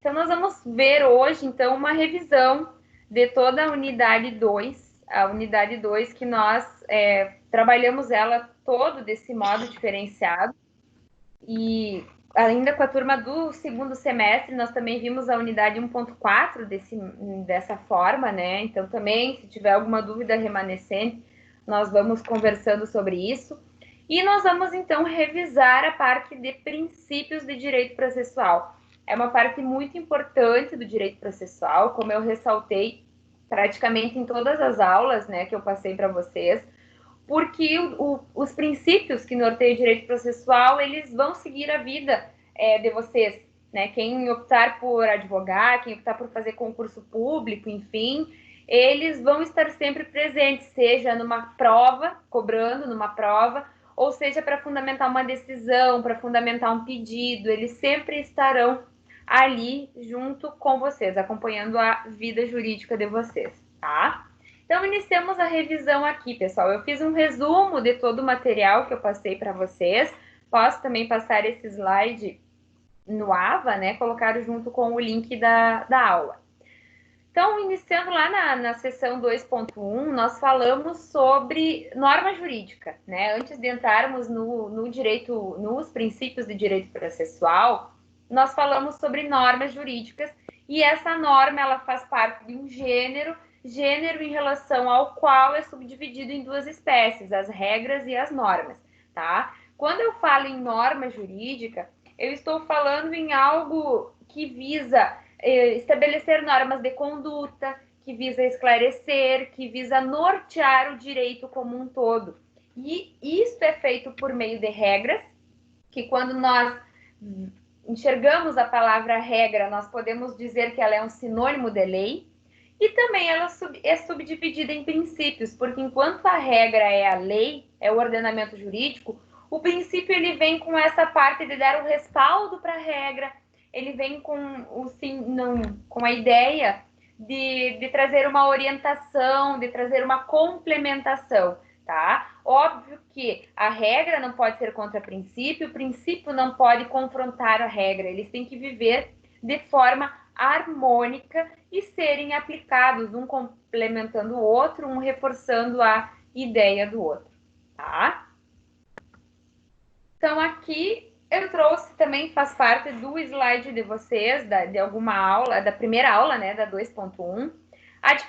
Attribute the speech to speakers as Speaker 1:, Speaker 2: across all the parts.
Speaker 1: Então, nós vamos ver hoje, então, uma revisão de toda a unidade 2, a unidade 2 que nós trabalhamos ela todo desse modo diferenciado. E ainda com a turma do segundo semestre, nós também vimos a unidade 1.4 dessa forma, né? Então, também, se tiver alguma dúvida remanescente, nós vamos conversando sobre isso. E nós vamos, então, revisar a parte de princípios de direito processual. É uma parte muito importante do direito processual, como eu ressaltei praticamente em todas as aulas, né, que eu passei para vocês, porque os princípios que norteiam o direito processual, eles vão seguir a vida de vocês, né? Quem optar por advogar, quem optar por fazer concurso público, enfim, eles vão estar sempre presentes, seja numa prova, cobrando numa prova, ou seja para fundamentar uma decisão, para fundamentar um pedido, eles sempre estarão ali junto com vocês, acompanhando a vida jurídica de vocês, tá? Então, iniciamos a revisão aqui, pessoal. Eu fiz um resumo de todo o material que eu passei para vocês. Posso também passar esse slide no AVA, né? Colocar junto com o link da aula. Então, iniciando lá na seção 2.1, nós falamos sobre norma jurídica, né? Antes de entrarmos no direito, nos princípios de direito processual, nós falamos sobre normas jurídicas, e essa norma, ela faz parte de um gênero em relação ao qual é subdividido em duas espécies, as regras e as normas, tá? Quando eu falo em norma jurídica, eu estou falando em algo que visa estabelecer normas de conduta, que visa esclarecer, que visa nortear o direito como um todo. E isso é feito por meio de regras, que quando nós enxergamos a palavra regra, nós podemos dizer que ela é um sinônimo de lei, e também ela é subdividida em princípios, porque enquanto a regra é a lei, é o ordenamento jurídico, o princípio ele vem com essa parte de dar o respaldo para a regra, ele vem com a ideia de trazer uma orientação, de trazer uma complementação, tá? Óbvio que a regra não pode ser contra o princípio não pode confrontar a regra, eles têm que viver de forma harmônica e serem aplicados, um complementando o outro, um reforçando a ideia do outro, tá? Então, aqui eu trouxe também, faz parte do slide de vocês, de alguma aula, da primeira aula, né, da 2.1, as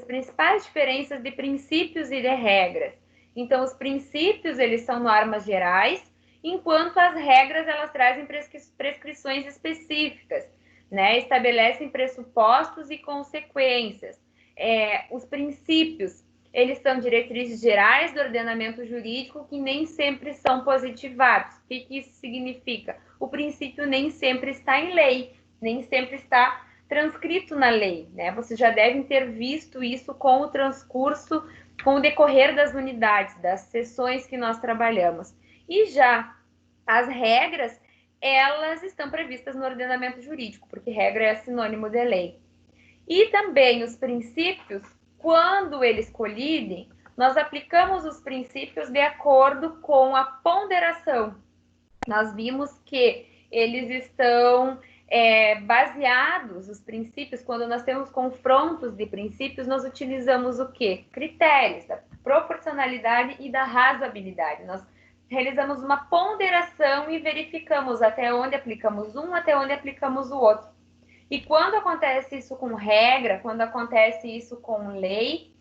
Speaker 1: principais diferenças de princípios e de regras. Então, os princípios, eles são normas gerais, enquanto as regras, elas trazem prescrições específicas, né, estabelecem pressupostos e consequências. Os princípios, eles são diretrizes gerais do ordenamento jurídico que nem sempre são positivados. O que isso significa? O princípio nem sempre está em lei, nem sempre está transcrito na lei, né? Vocês já devem ter visto isso com o transcurso, com o decorrer das unidades, das sessões que nós trabalhamos. E já as regras, elas estão previstas no ordenamento jurídico, porque regra é sinônimo de lei. E também os princípios, quando eles colidem, nós aplicamos os princípios de acordo com a ponderação. Nós vimos que eles estão baseados, os princípios, quando nós temos confrontos de princípios, nós utilizamos o quê? Critérios da proporcionalidade e da razoabilidade. Nós realizamos uma ponderação e verificamos até onde aplicamos um, até onde aplicamos o outro. E quando acontece isso com regra, quando acontece isso com lei,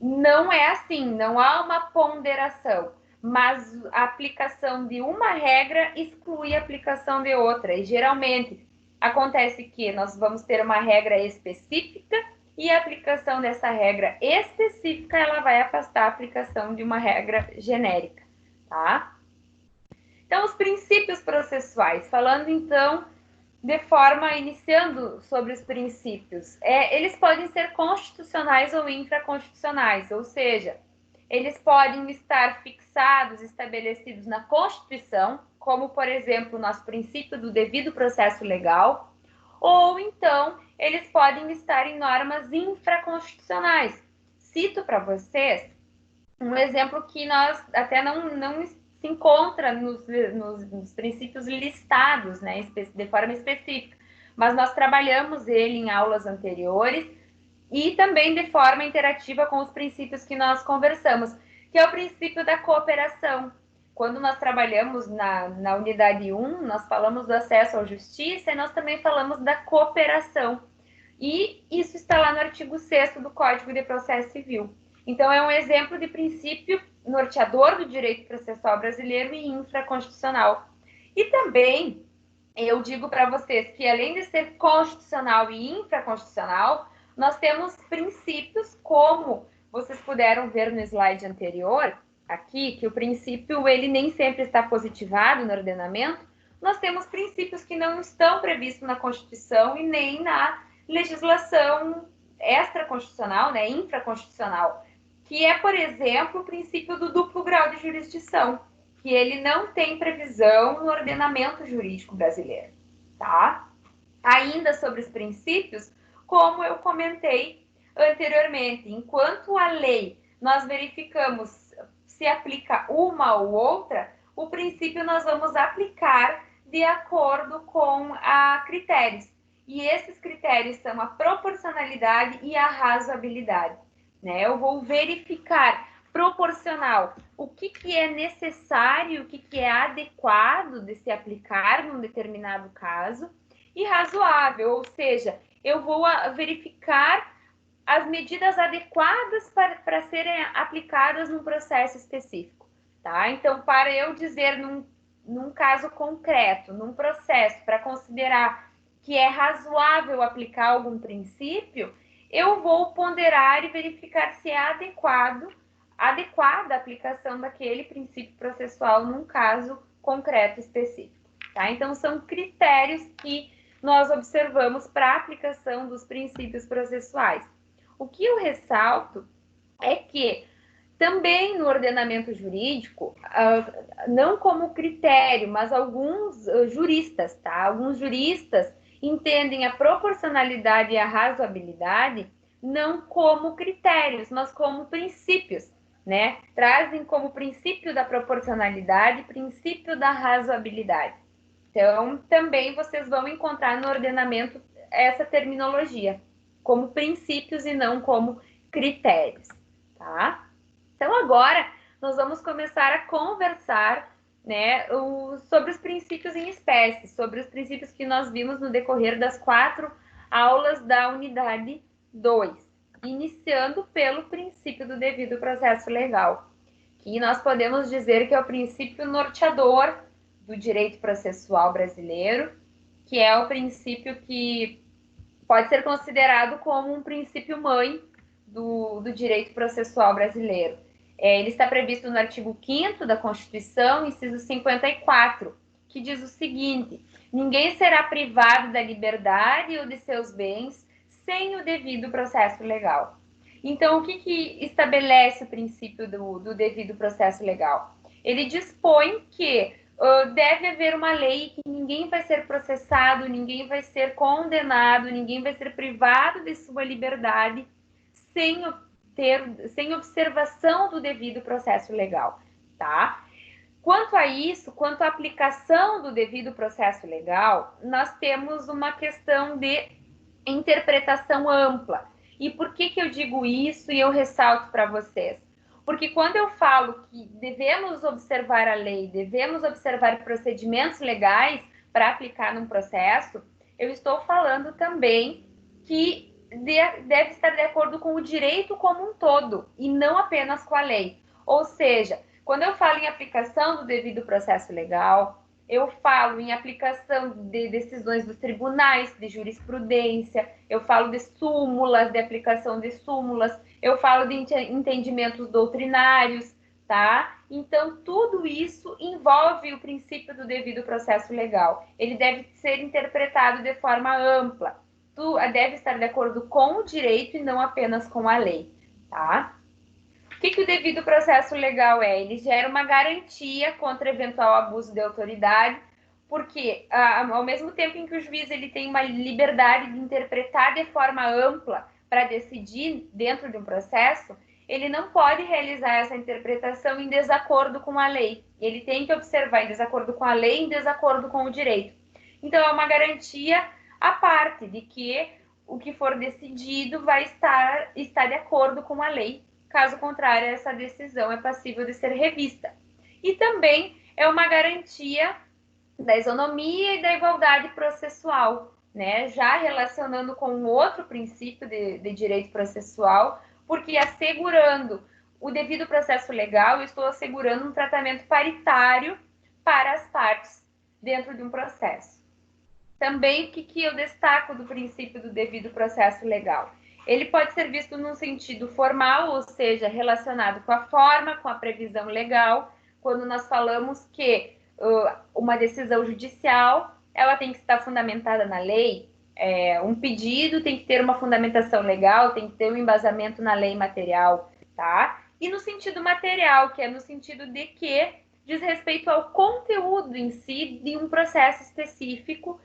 Speaker 1: não é assim, não há uma ponderação, mas a aplicação de uma regra exclui a aplicação de outra. E geralmente acontece que nós vamos ter uma regra específica e a aplicação dessa regra específica, ela vai afastar a aplicação de uma regra genérica, tá? Então, os princípios processuais, falando então de forma, iniciando sobre os princípios, eles podem ser constitucionais ou infraconstitucionais, ou seja, eles podem estar fixados, estabelecidos na Constituição, como, por exemplo, o nosso princípio do devido processo legal, ou então eles podem estar em normas infraconstitucionais. Cito para vocês um exemplo que nós até não se encontra nos princípios listados, né, de forma específica, mas nós trabalhamos ele em aulas anteriores e também de forma interativa com os princípios que nós conversamos, que é o princípio da cooperação. Quando nós trabalhamos na unidade 1, nós falamos do acesso à justiça e nós também falamos da cooperação. E isso está lá no artigo 6º do Código de Processo Civil. Então, é um exemplo de princípio norteador do direito processual brasileiro e infraconstitucional. E também, eu digo para vocês que, além de ser constitucional e infraconstitucional, nós temos princípios, como vocês puderam ver no slide anterior, aqui, que o princípio ele nem sempre está positivado no ordenamento. Nós temos princípios que não estão previstos na Constituição e nem na legislação extraconstitucional, né, infraconstitucional, que é, por exemplo, o princípio do duplo grau de jurisdição, que ele não tem previsão no ordenamento jurídico brasileiro, tá? Ainda sobre os princípios, como eu comentei anteriormente, enquanto a lei nós verificamos se aplica uma ou outra, o princípio nós vamos aplicar de acordo com critérios. E esses critérios são a proporcionalidade e a razoabilidade, né? Eu vou verificar proporcional, o que é necessário, o que é adequado de se aplicar num determinado caso, e razoável, ou seja, eu vou verificar as medidas adequadas para serem aplicadas num processo específico, tá? Então, para eu dizer num caso concreto, num processo, para considerar que é razoável aplicar algum princípio, eu vou ponderar e verificar se é adequada a aplicação daquele princípio processual num caso concreto específico, tá? Então, são critérios que nós observamos para a aplicação dos princípios processuais. O que eu ressalto é que também no ordenamento jurídico, não como critério, mas alguns juristas, tá? Alguns juristas entendem a proporcionalidade e a razoabilidade não como critérios, mas como princípios, né? Trazem como princípio da proporcionalidade, princípio da razoabilidade. Então, também vocês vão encontrar no ordenamento essa terminologia, como princípios e não como critérios, tá? Então, agora, nós vamos começar a conversar, né, sobre os princípios em espécie, sobre os princípios que nós vimos no decorrer das 4 aulas da unidade 2, iniciando pelo princípio do devido processo legal, que nós podemos dizer que é o princípio norteador do direito processual brasileiro, que é o princípio que pode ser considerado como um princípio mãe do direito processual brasileiro. Ele está previsto no artigo 5º da Constituição, inciso 54, que diz o seguinte: ninguém será privado da liberdade ou de seus bens sem o devido processo legal. Então, o que estabelece o princípio do devido processo legal? Ele dispõe que deve haver uma lei que ninguém vai ser processado, ninguém vai ser condenado, ninguém vai ser privado de sua liberdade sem observação do devido processo legal, tá? Quanto a isso, quanto à aplicação do devido processo legal, nós temos uma questão de interpretação ampla. E por que eu digo isso e eu ressalto para vocês? Porque quando eu falo que devemos observar a lei, devemos observar procedimentos legais para aplicar num processo, eu estou falando também que deve estar de acordo com o direito como um todo e não apenas com a lei. Ou seja, quando eu falo em aplicação do devido processo legal, eu falo em aplicação de decisões dos tribunais, de jurisprudência, eu falo de súmulas, de aplicação de súmulas, eu falo de entendimentos doutrinários, tá? Então, tudo isso envolve o princípio do devido processo legal. Ele deve ser interpretado de forma ampla, deve estar de acordo com o direito e não apenas com a lei, tá? O que o devido processo legal é? Ele gera uma garantia contra eventual abuso de autoridade, porque ao mesmo tempo em que o juiz ele tem uma liberdade de interpretar de forma ampla para decidir dentro de um processo, ele não pode realizar essa interpretação em desacordo com a lei. Ele tem que observar em desacordo com a lei, em desacordo com o direito. Então, é uma garantia a parte de que o que for decidido vai estar de acordo com a lei. Caso contrário, essa decisão é passível de ser revista. E também é uma garantia da isonomia e da igualdade processual, né? Já relacionando com outro princípio de direito processual, porque assegurando o devido processo legal, eu estou assegurando um tratamento paritário para as partes dentro de um processo. Também, o que eu destaco do princípio do devido processo legal? Ele pode ser visto num sentido formal, ou seja, relacionado com a forma, com a previsão legal, quando nós falamos que uma decisão judicial, ela tem que estar fundamentada na lei, um pedido tem que ter uma fundamentação legal, tem que ter um embasamento na lei material, tá? E no sentido material, que é no sentido de que diz respeito ao conteúdo em si de um processo específico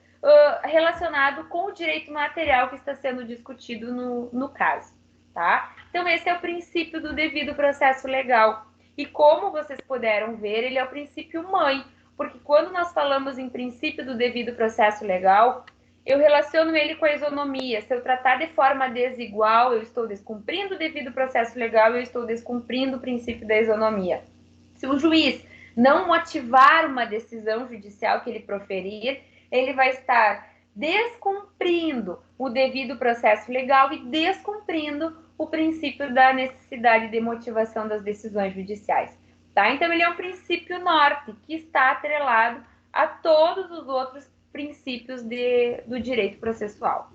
Speaker 1: relacionado com o direito material que está sendo discutido no caso, tá? Então, esse é o princípio do devido processo legal. E como vocês puderam ver, ele é o princípio mãe, porque quando nós falamos em princípio do devido processo legal, eu relaciono ele com a isonomia. Se eu tratar de forma desigual, eu estou descumprindo o devido processo legal, eu estou descumprindo o princípio da isonomia. Se o juiz não motivar uma decisão judicial que ele proferir, ele vai estar descumprindo o devido processo legal e descumprindo o princípio da necessidade de motivação das decisões judiciais. Tá? Então, ele é um princípio norte que está atrelado a todos os outros princípios do direito processual.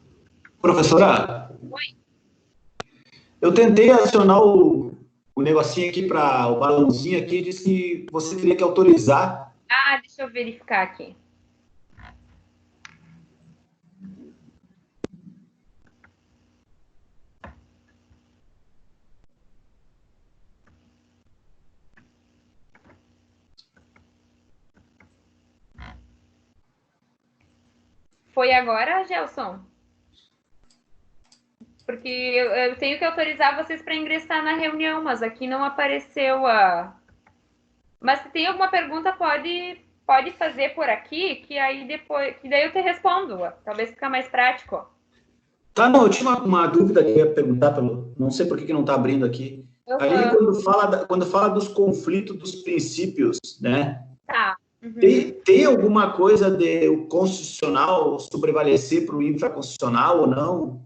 Speaker 2: Professora,
Speaker 1: Oi?
Speaker 2: Eu tentei acionar o negocinho aqui para o balãozinho aqui, disse que você teria que autorizar.
Speaker 1: Ah, deixa eu verificar aqui. Foi agora, Gelson? Porque eu tenho que autorizar vocês para ingressar na reunião, mas aqui não apareceu a... Mas se tem alguma pergunta, pode fazer por aqui, que aí depois, que daí eu te respondo. Talvez fique mais prático.
Speaker 2: Tá, não, eu tinha uma dúvida que eu ia perguntar, não sei por que não está abrindo aqui.
Speaker 1: Uhum.
Speaker 2: Ali, quando fala dos conflitos dos princípios, né?
Speaker 1: Tá. Uhum.
Speaker 2: Tem alguma coisa de o constitucional prevalecer para o infraconstitucional ou não?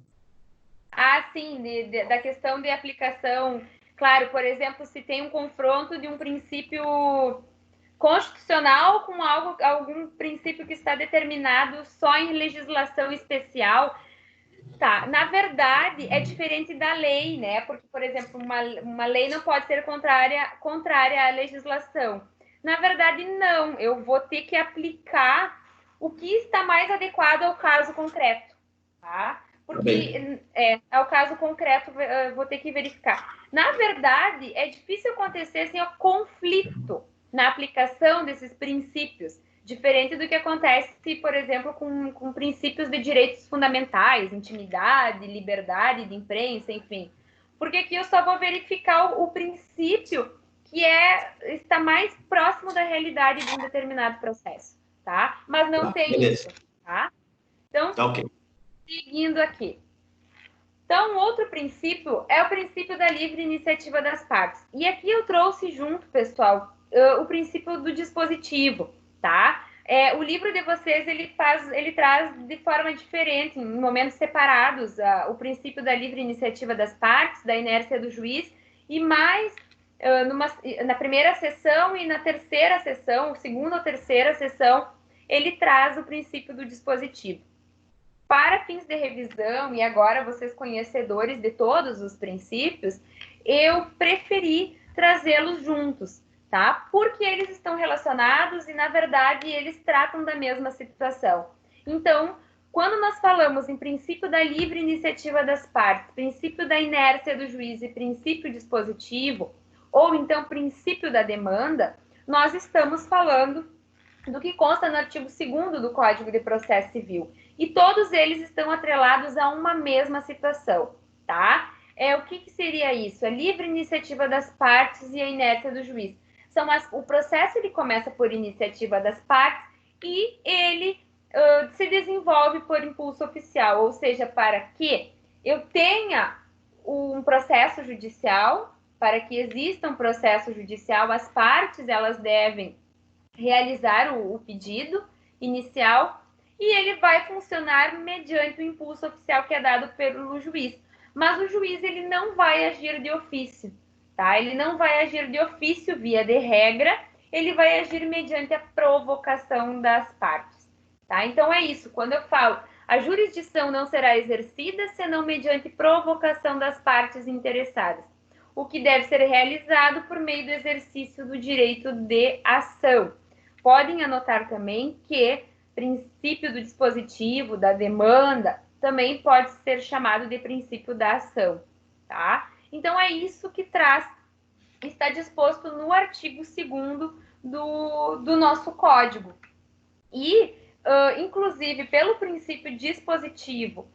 Speaker 1: Ah, sim, da questão de aplicação. Claro, por exemplo, se tem um confronto de um princípio constitucional com algum princípio que está determinado só em legislação especial. Tá, na verdade, é diferente da lei, né? Porque, por exemplo, uma lei não pode ser contrária à legislação. Na verdade, não. Eu vou ter que aplicar o que está mais adequado ao caso concreto, tá? Porque ao caso concreto, vou ter que verificar. Na verdade, é difícil acontecer assim, o conflito na aplicação desses princípios. Diferente do que acontece, por exemplo, com princípios de direitos fundamentais, intimidade, liberdade de imprensa, enfim. Porque aqui eu só vou verificar o princípio que está mais próximo da realidade de um determinado processo, tá? Mas não tem
Speaker 2: beleza.
Speaker 1: isso, tá? Então,
Speaker 2: tá, okay.
Speaker 1: Seguindo aqui. Então, outro princípio é o princípio da livre iniciativa das partes. E aqui eu trouxe junto, pessoal, o princípio do dispositivo, tá? O livro de vocês, ele traz de forma diferente, em momentos separados, o princípio da livre iniciativa das partes, da inércia do juiz, e mais na primeira sessão e na terceira sessão, segunda ou terceira sessão, ele traz o princípio do dispositivo. Para fins de revisão, e agora vocês conhecedores de todos os princípios, eu preferi trazê-los juntos, tá? Porque eles estão relacionados e, na verdade, eles tratam da mesma situação. Então, quando nós falamos em princípio da livre iniciativa das partes, princípio da inércia do juiz e princípio dispositivo, ou então princípio da demanda, nós estamos falando do que consta no artigo 2º do Código de Processo Civil. E todos eles estão atrelados a uma mesma situação, tá? O que seria isso? A livre iniciativa das partes e a inércia do juiz. O processo ele começa por iniciativa das partes e ele se desenvolve por impulso oficial, ou seja, para que eu tenha um processo judicial, para que exista um processo judicial, as partes elas devem realizar o pedido inicial e ele vai funcionar mediante o impulso oficial que é dado pelo juiz. Mas o juiz ele não vai agir de ofício, tá? Ele não vai agir de ofício via de regra, ele vai agir mediante a provocação das partes, tá? Então é isso, quando eu falo a jurisdição não será exercida senão mediante provocação das partes interessadas, o que deve ser realizado por meio do exercício do direito de ação. Podem anotar também que princípio do dispositivo, da demanda, também pode ser chamado de princípio da ação, tá? Então, é isso que está disposto no artigo 2º do nosso código. E, inclusive, pelo princípio dispositivo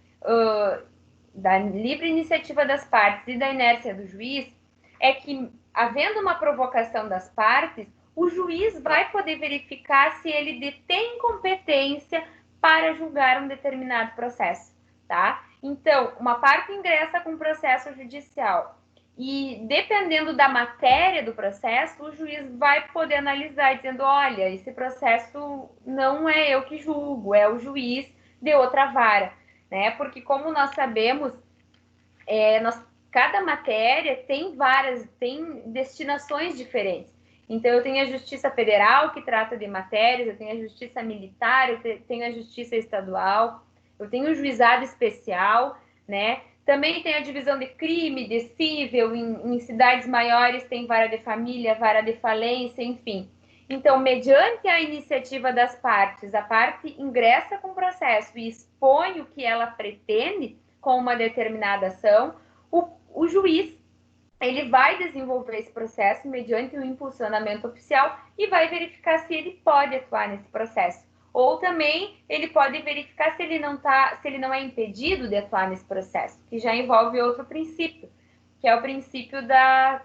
Speaker 1: da livre iniciativa das partes e da inércia do juiz, é que, havendo uma provocação das partes, o juiz vai poder verificar se ele detém competência para julgar um determinado processo, tá? Então, uma parte ingressa com processo judicial e, dependendo da matéria do processo, o juiz vai poder analisar, dizendo, olha, esse processo não é eu que julgo, é o juiz de outra vara, né? Porque, como nós sabemos, cada matéria tem destinações diferentes. Então, eu tenho a Justiça Federal, que trata de matérias, eu tenho a Justiça Militar, eu tenho a Justiça Estadual, eu tenho o Juizado Especial, né? Também tem a divisão de crime, de cível, em cidades maiores tem vara de família, vara de falência, enfim. Então, mediante a iniciativa das partes, a parte ingressa com o processo e expõe o que ela pretende com uma determinada ação, o juiz ele vai desenvolver esse processo mediante o impulsionamento oficial e vai verificar se ele pode atuar nesse processo. Ou também ele pode verificar se ele não é impedido de atuar nesse processo, que já envolve outro princípio, que é o princípio da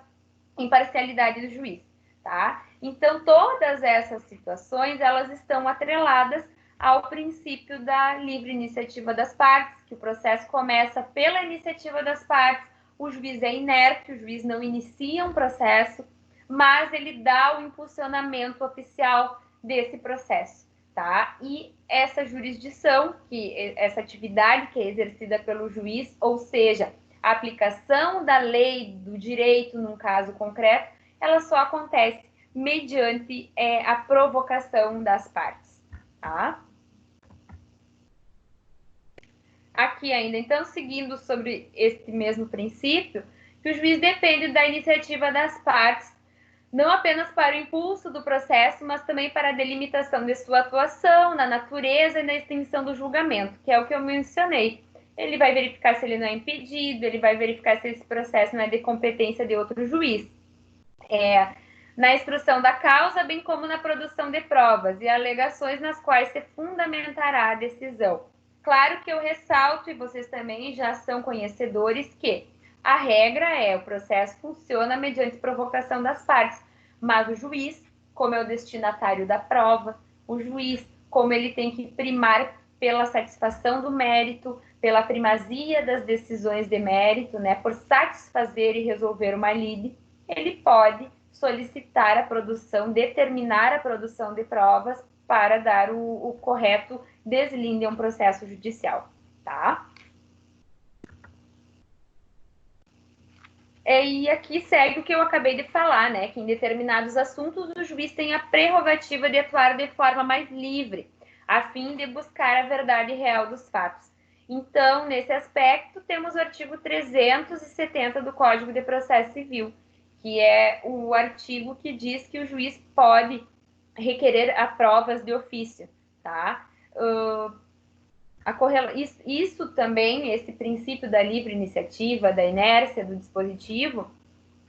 Speaker 1: imparcialidade do juiz, tá? Então, todas essas situações, elas estão atreladas ao princípio da livre iniciativa das partes, que o processo começa pela iniciativa das partes, o juiz é inerte, o juiz não inicia um processo, mas ele dá o impulsionamento oficial desse processo, tá? E essa jurisdição, essa atividade que é exercida pelo juiz, ou seja, a aplicação da lei, do direito, num caso concreto, ela só acontece mediante a provocação das partes, tá? Aqui ainda, então, seguindo sobre esse mesmo princípio, que o juiz depende da iniciativa das partes, não apenas para o impulso do processo, mas também para a delimitação de sua atuação, na natureza e na extensão do julgamento, que é o que eu mencionei. Ele vai verificar se ele não é impedido, ele vai verificar se esse processo não é de competência de outro juiz. Na instrução da causa, bem como na produção de provas e alegações nas quais se fundamentará a decisão. Claro que eu ressalto, e vocês também já são conhecedores, que a regra o processo funciona mediante provocação das partes, mas o juiz, como é o destinatário da prova, o juiz, como ele tem que primar pela satisfação do mérito, pela primazia das decisões de mérito, né, por satisfazer e resolver uma lide, ele pode solicitar a produção, determinar a produção de provas para dar o correto deslinde a um processo judicial, tá? E aqui segue o que eu acabei de falar, né? Que em determinados assuntos o juiz tem a prerrogativa de atuar de forma mais livre, a fim de buscar a verdade real dos fatos. Então, nesse aspecto, temos o artigo 370 do Código de Processo Civil, que é o artigo que diz que o juiz pode requerer a provas de ofício, tá? Isso também, esse princípio da livre iniciativa, da inércia do dispositivo,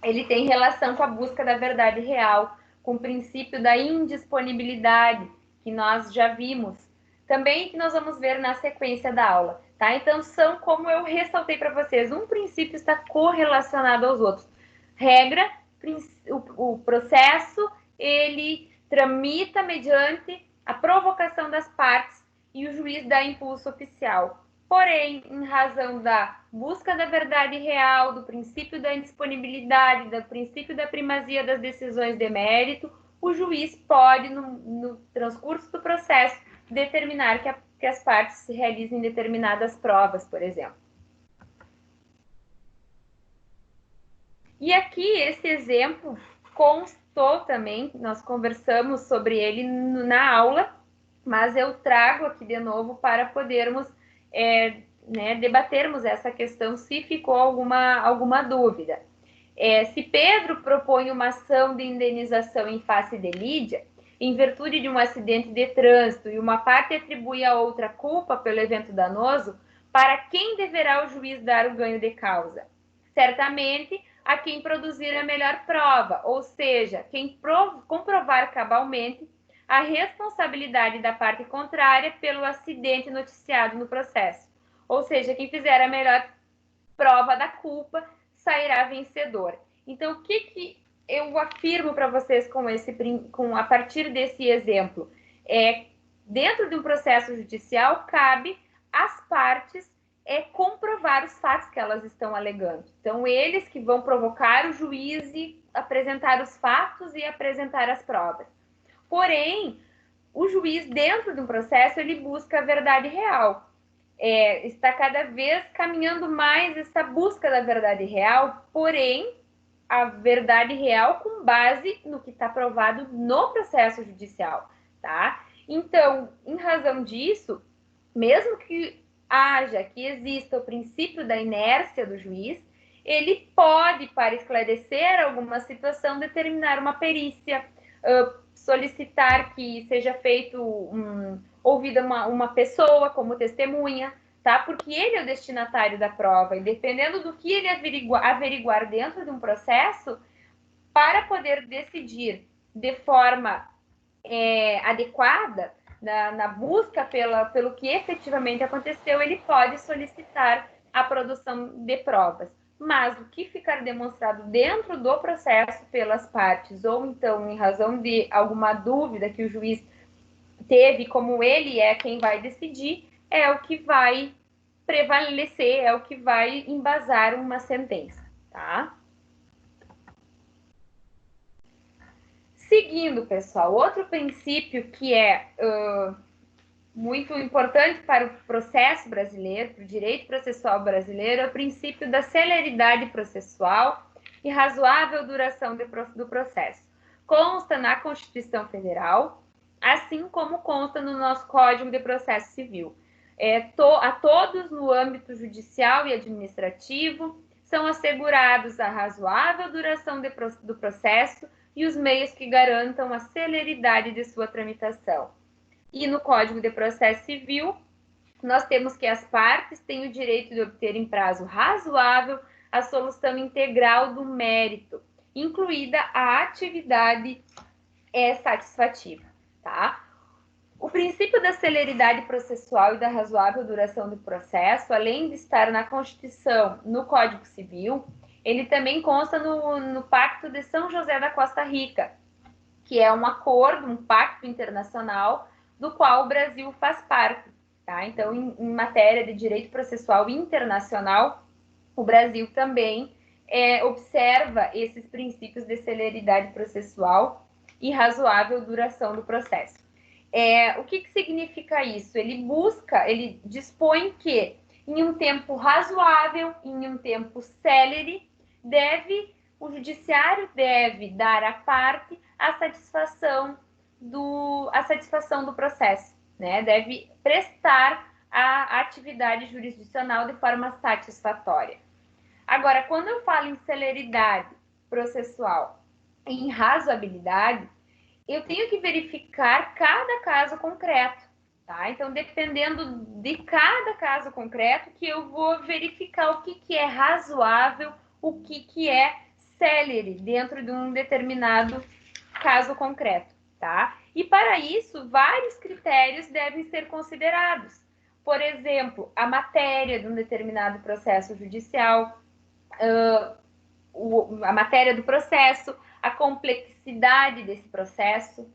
Speaker 1: ele tem relação com a busca da verdade real, com o princípio da indisponibilidade, que nós já vimos, também que nós vamos ver na sequência da aula, tá? Então, são, como eu ressaltei para vocês, um princípio está correlacionado aos outros. Regra, o processo, ele tramita mediante a provocação das partes e o juiz dá impulso oficial. Porém, em razão da busca da verdade real, do princípio da indisponibilidade, do princípio da primazia das decisões de mérito, o juiz pode, no transcurso do processo, determinar que as partes realizem determinadas provas, por exemplo. E aqui, esse exemplo constou também, nós conversamos sobre ele na aula, mas eu trago aqui de novo para podermos debatermos essa questão, se ficou alguma dúvida. Se Pedro propõe uma ação de indenização em face de Lídia, em virtude de um acidente de trânsito, e uma parte atribui a outra culpa pelo evento danoso, para quem deverá o juiz dar o ganho de causa? Certamente a quem produzir a melhor prova, ou seja, quem comprovar cabalmente a responsabilidade da parte contrária pelo acidente noticiado no processo. Ou seja, quem fizer a melhor prova da culpa sairá vencedor. Então, o que eu afirmo para vocês a partir desse exemplo? Dentro de um processo judicial, cabe às partes comprovar os fatos que elas estão alegando. Então, eles que vão provocar o juiz e apresentar os fatos e apresentar as provas. Porém, o juiz, dentro de um processo, ele busca a verdade real. Está cada vez caminhando mais essa busca da verdade real, porém, a verdade real com base no que está provado no processo judicial, tá? Então, em razão disso, mesmo que exista o princípio da inércia do juiz, ele pode, para esclarecer alguma situação, determinar uma perícia, solicitar que seja feito ouvida uma pessoa como testemunha, tá? Porque ele é o destinatário da prova, e dependendo do que ele averiguar dentro de um processo, para poder decidir de forma adequada, na busca pelo que efetivamente aconteceu, ele pode solicitar a produção de provas. Mas o que ficar demonstrado dentro do processo pelas partes, ou então em razão de alguma dúvida que o juiz teve, como ele é quem vai decidir, é o que vai prevalecer, é o que vai embasar uma sentença, tá? Seguindo, pessoal, outro princípio que é muito importante para o processo brasileiro, para o direito processual brasileiro, é o princípio da celeridade processual e razoável duração do processo. Consta na Constituição Federal, assim como consta no nosso Código de Processo Civil. A todos no âmbito judicial e administrativo são assegurados a razoável duração do processo e os meios que garantam a celeridade de sua tramitação. E no Código de Processo Civil, nós temos que as partes têm o direito de obter em prazo razoável a solução integral do mérito, incluída a atividade satisfativa, tá? O princípio da celeridade processual e da razoável duração do processo, além de estar na Constituição, no Código Civil, ele também consta no Pacto de São José da Costa Rica, que é um acordo, um pacto internacional, do qual o Brasil faz parte, tá? Então, em matéria de direito processual internacional, o Brasil também observa esses princípios de celeridade processual e razoável duração do processo. O que significa isso? Ele dispõe que, em um tempo razoável, em um tempo célere, o judiciário deve dar à parte a satisfação do processo, né? Deve prestar a atividade jurisdicional de forma satisfatória. Agora, quando eu falo em celeridade processual e em razoabilidade, eu tenho que verificar cada caso concreto, tá? Então, dependendo de cada caso concreto, que eu vou verificar o que é razoável, o que é célere dentro de um determinado caso concreto, tá? E para isso, vários critérios devem ser considerados. Por exemplo, a matéria de um determinado processo judicial, a matéria do processo, a complexidade desse processo,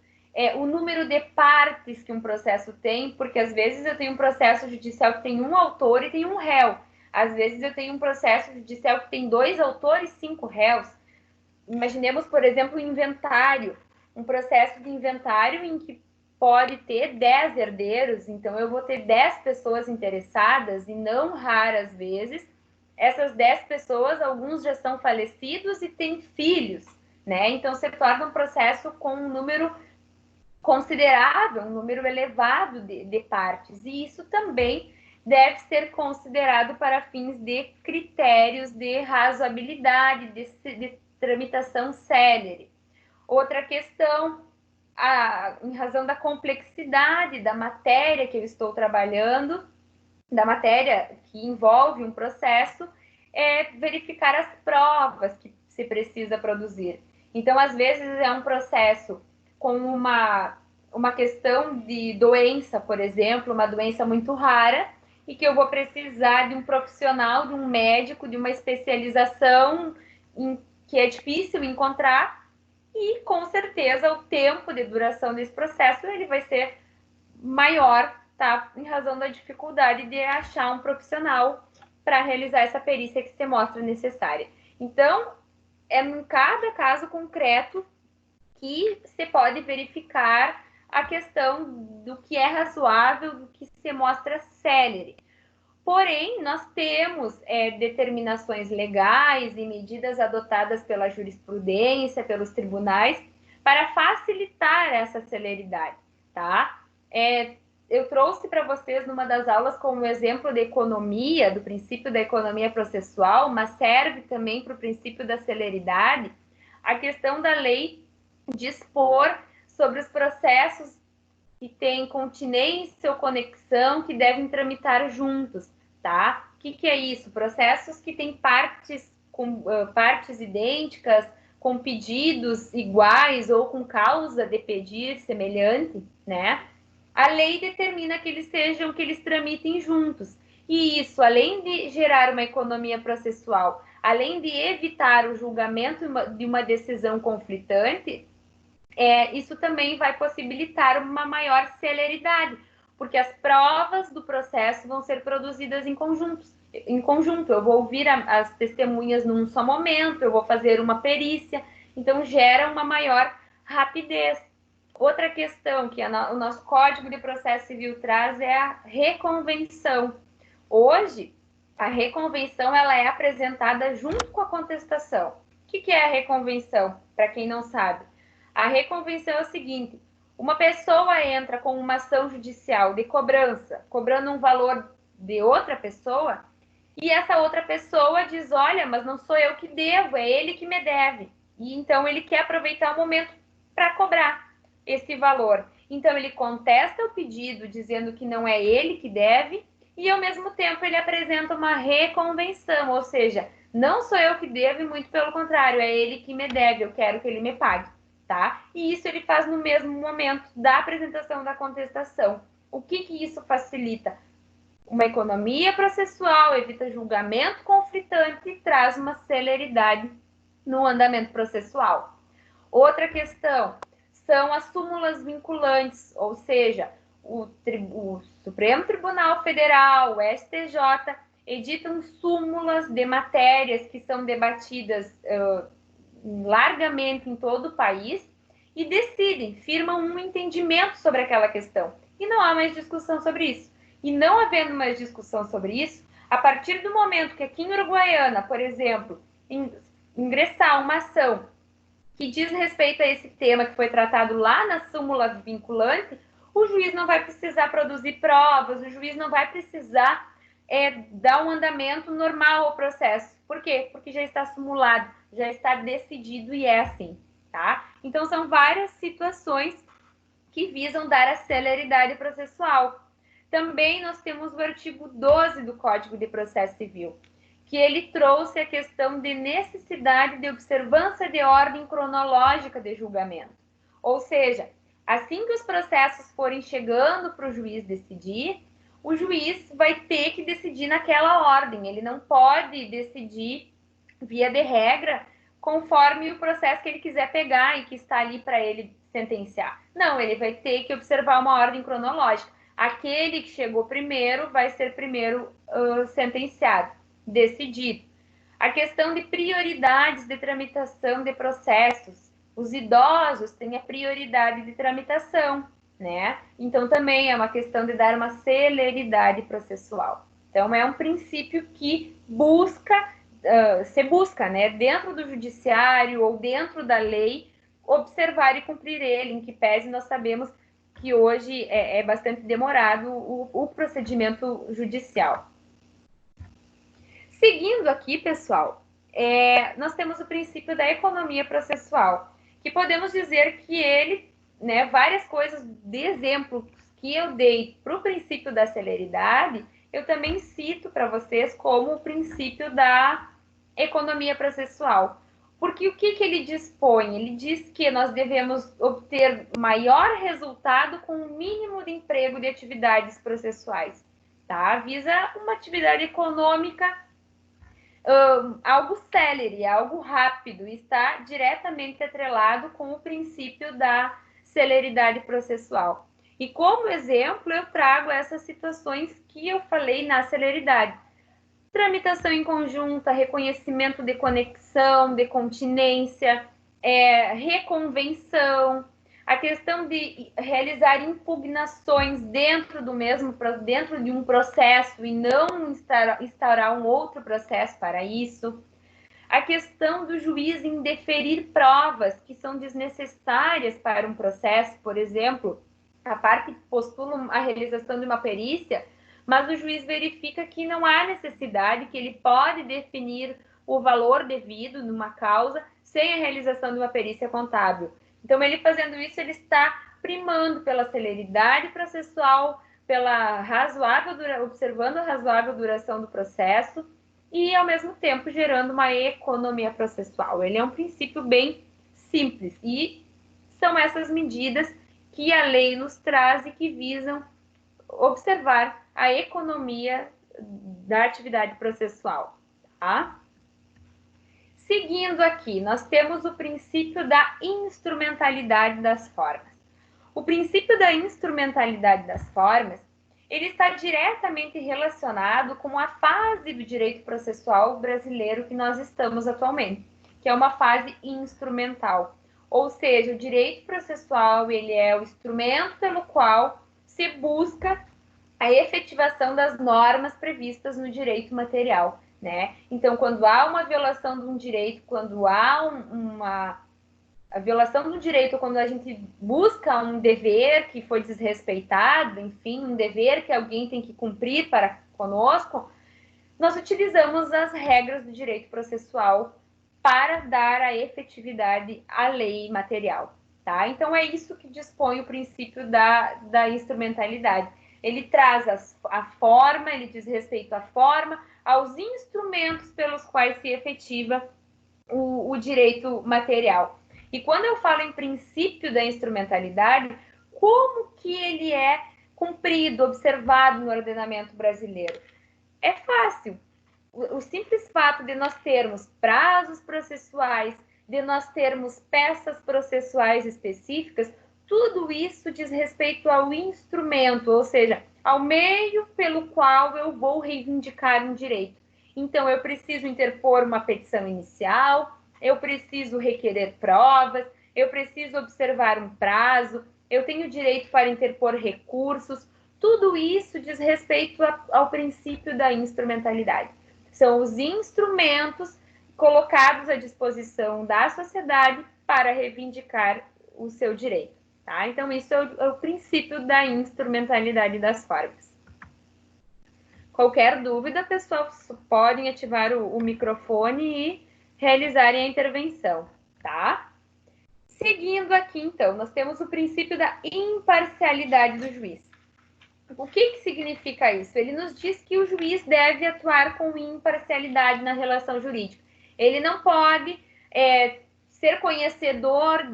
Speaker 1: o número de partes que um processo tem, porque às vezes eu tenho um processo judicial que tem um autor e tem um réu. Às vezes eu tenho um processo judicial que tem 2 autores e 5 réus. Imaginemos, por exemplo, o inventário. Um processo de inventário em que pode ter 10 herdeiros, então eu vou ter 10 pessoas interessadas e não raras vezes essas 10 pessoas, alguns já são falecidos e têm filhos, né? Então se torna um processo com um número considerável, um número elevado de partes, e isso também deve ser considerado para fins de critérios de razoabilidade, de tramitação célere. Outra questão, em razão da complexidade da matéria que eu estou trabalhando, da matéria que envolve um processo, é verificar as provas que se precisa produzir. Então, às vezes, é um processo com uma questão de doença, por exemplo, uma doença muito rara, e que eu vou precisar de um profissional, de um médico, de uma especialização que é difícil encontrar, e com certeza o tempo de duração desse processo ele vai ser maior, tá? Em razão da dificuldade de achar um profissional para realizar essa perícia que se mostra necessária. Então, é em cada caso concreto que se pode verificar a questão do que é razoável, do que se mostra célere. Porém, nós temos determinações legais e medidas adotadas pela jurisprudência, pelos tribunais, para facilitar essa celeridade, tá? Eu trouxe para vocês numa das aulas como exemplo de economia, do princípio da economia processual, mas serve também para o princípio da celeridade, a questão da lei dispor sobre os processos que têm continência ou conexão que devem tramitar juntos, tá? O que é isso? Processos que têm partes idênticas, com pedidos iguais ou com causa de pedir semelhante, né? A lei determina que eles tramitem juntos. E isso, além de gerar uma economia processual, além de evitar o julgamento de uma decisão conflitante, isso também vai possibilitar uma maior celeridade, porque as provas do processo vão ser produzidas em conjunto. Eu vou ouvir as testemunhas num só momento, eu vou fazer uma perícia, então gera uma maior rapidez. Outra questão que o nosso Código de Processo Civil traz é a reconvenção. Hoje, a reconvenção ela é apresentada junto com a contestação. O que é a reconvenção? Para quem não sabe, a reconvenção é o seguinte: uma pessoa entra com uma ação judicial de cobrança, cobrando um valor de outra pessoa, e essa outra pessoa diz: olha, mas não sou eu que devo, é ele que me deve. E então ele quer aproveitar o momento para cobrar esse valor. Então ele contesta o pedido dizendo que não é ele que deve, e ao mesmo tempo ele apresenta uma reconvenção, ou seja, não sou eu que devo, e muito pelo contrário, é ele que me deve, eu quero que ele me pague. Tá? E isso ele faz no mesmo momento da apresentação da contestação. O que isso facilita? Uma economia processual, evita julgamento conflitante e traz uma celeridade no andamento processual. Outra questão são as súmulas vinculantes, ou seja, o Supremo Tribunal Federal, o STJ, editam súmulas de matérias que são debatidas largamente em todo o país e decidem, firmam um entendimento sobre aquela questão. E não há mais discussão sobre isso. E não havendo mais discussão sobre isso, a partir do momento que aqui em Uruguaiana, por exemplo, ingressar uma ação que diz respeito a esse tema que foi tratado lá na súmula vinculante, o juiz não vai precisar produzir provas, o juiz não vai precisar dar um andamento normal ao processo. Por quê? Porque já está simulado, já está decidido e é assim, tá? Então, são várias situações que visam dar a celeridade processual. Também nós temos o artigo 12 do Código de Processo Civil, que ele trouxe a questão de necessidade de observância de ordem cronológica de julgamento. Ou seja, assim que os processos forem chegando para o juiz decidir, o juiz vai ter que decidir naquela ordem. Ele não pode decidir, via de regra, conforme o processo que ele quiser pegar e que está ali para ele sentenciar. Não, ele vai ter que observar uma ordem cronológica. Aquele que chegou primeiro vai ser primeiro sentenciado, decidido. A questão de prioridades de tramitação de processos. Os idosos têm a prioridade de tramitação, né? Então, também é uma questão de dar uma celeridade processual. Então, é um princípio que se busca, né, dentro do judiciário ou dentro da lei, observar e cumprir ele, em que pese nós sabemos que hoje é bastante demorado o procedimento judicial. Seguindo aqui, pessoal, nós temos o princípio da economia processual, que podemos dizer que ele, né, várias coisas de exemplo que eu dei para o princípio da celeridade, eu também cito para vocês como o princípio da economia processual. Porque o que ele dispõe? Ele diz que nós devemos obter maior resultado com o mínimo de emprego de atividades processuais, tá? Visa uma atividade econômica, algo célere, algo rápido, está diretamente atrelado com o princípio da celeridade processual. E como exemplo, eu trago essas situações que eu falei na celeridade. Tramitação em conjunta, reconhecimento de conexão, de continência, reconvenção, a questão de realizar impugnações dentro de um processo e não instaurar um outro processo para isso. A questão do juiz em deferir provas que são desnecessárias para um processo, por exemplo, a parte postula a realização de uma perícia, mas o juiz verifica que não há necessidade, que ele pode definir o valor devido numa causa sem a realização de uma perícia contábil. Então, ele fazendo isso, ele está primando pela celeridade processual, observando a razoável duração do processo e, ao mesmo tempo, gerando uma economia processual. Ele é um princípio bem simples e são essas medidas que a lei nos traz e que visam observar a economia da atividade processual, tá? Seguindo aqui, nós temos o princípio da instrumentalidade das formas. O princípio da instrumentalidade das formas, ele está diretamente relacionado com a fase do direito processual brasileiro que nós estamos atualmente, que é uma fase instrumental. Ou seja, o direito processual, ele é o instrumento pelo qual se busca a efetivação das normas previstas no direito material, né? Então, quando há uma violação de um direito, quando há a violação do direito, quando a gente busca um dever que foi desrespeitado, enfim, um dever que alguém tem que cumprir para conosco, nós utilizamos as regras do direito processual para dar a efetividade à lei material, tá? Então, é isso que dispõe o princípio da instrumentalidade. Ele traz a forma, ele diz respeito à forma, aos instrumentos pelos quais se efetiva o direito material. E quando eu falo em princípio da instrumentalidade, como que ele é cumprido, observado no ordenamento brasileiro? É fácil. O simples fato de nós termos prazos processuais, de nós termos peças processuais específicas, tudo isso diz respeito ao instrumento, ou seja, ao meio pelo qual eu vou reivindicar um direito. Então, eu preciso interpor uma petição inicial, eu preciso requerer provas, eu preciso observar um prazo, eu tenho direito para interpor recursos. Tudo isso diz respeito ao princípio da instrumentalidade. São os instrumentos colocados à disposição da sociedade para reivindicar o seu direito. Tá? Então, isso é o princípio da instrumentalidade das formas. Qualquer dúvida, pessoal, podem ativar o microfone e realizarem a intervenção, tá? Seguindo aqui, então, nós temos o princípio da imparcialidade do juiz. O que significa isso? Ele nos diz que o juiz deve atuar com imparcialidade na relação jurídica. Ele não pode ser conhecedor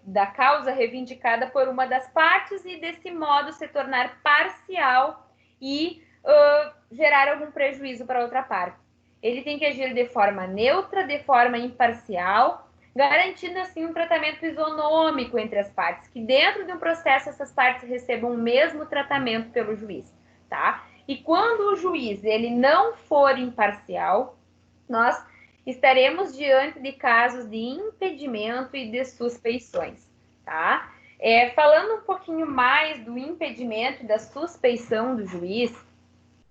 Speaker 1: da causa reivindicada por uma das partes e, desse modo, se tornar parcial e gerar algum prejuízo para outra parte. Ele tem que agir de forma neutra, de forma imparcial, garantindo assim um tratamento isonômico entre as partes, que dentro de um processo essas partes recebam o mesmo tratamento pelo juiz, tá? E quando o juiz ele não for imparcial, nós estaremos diante de casos de impedimento e de suspeições, tá? Falando um pouquinho mais do impedimento e da suspeição do juiz,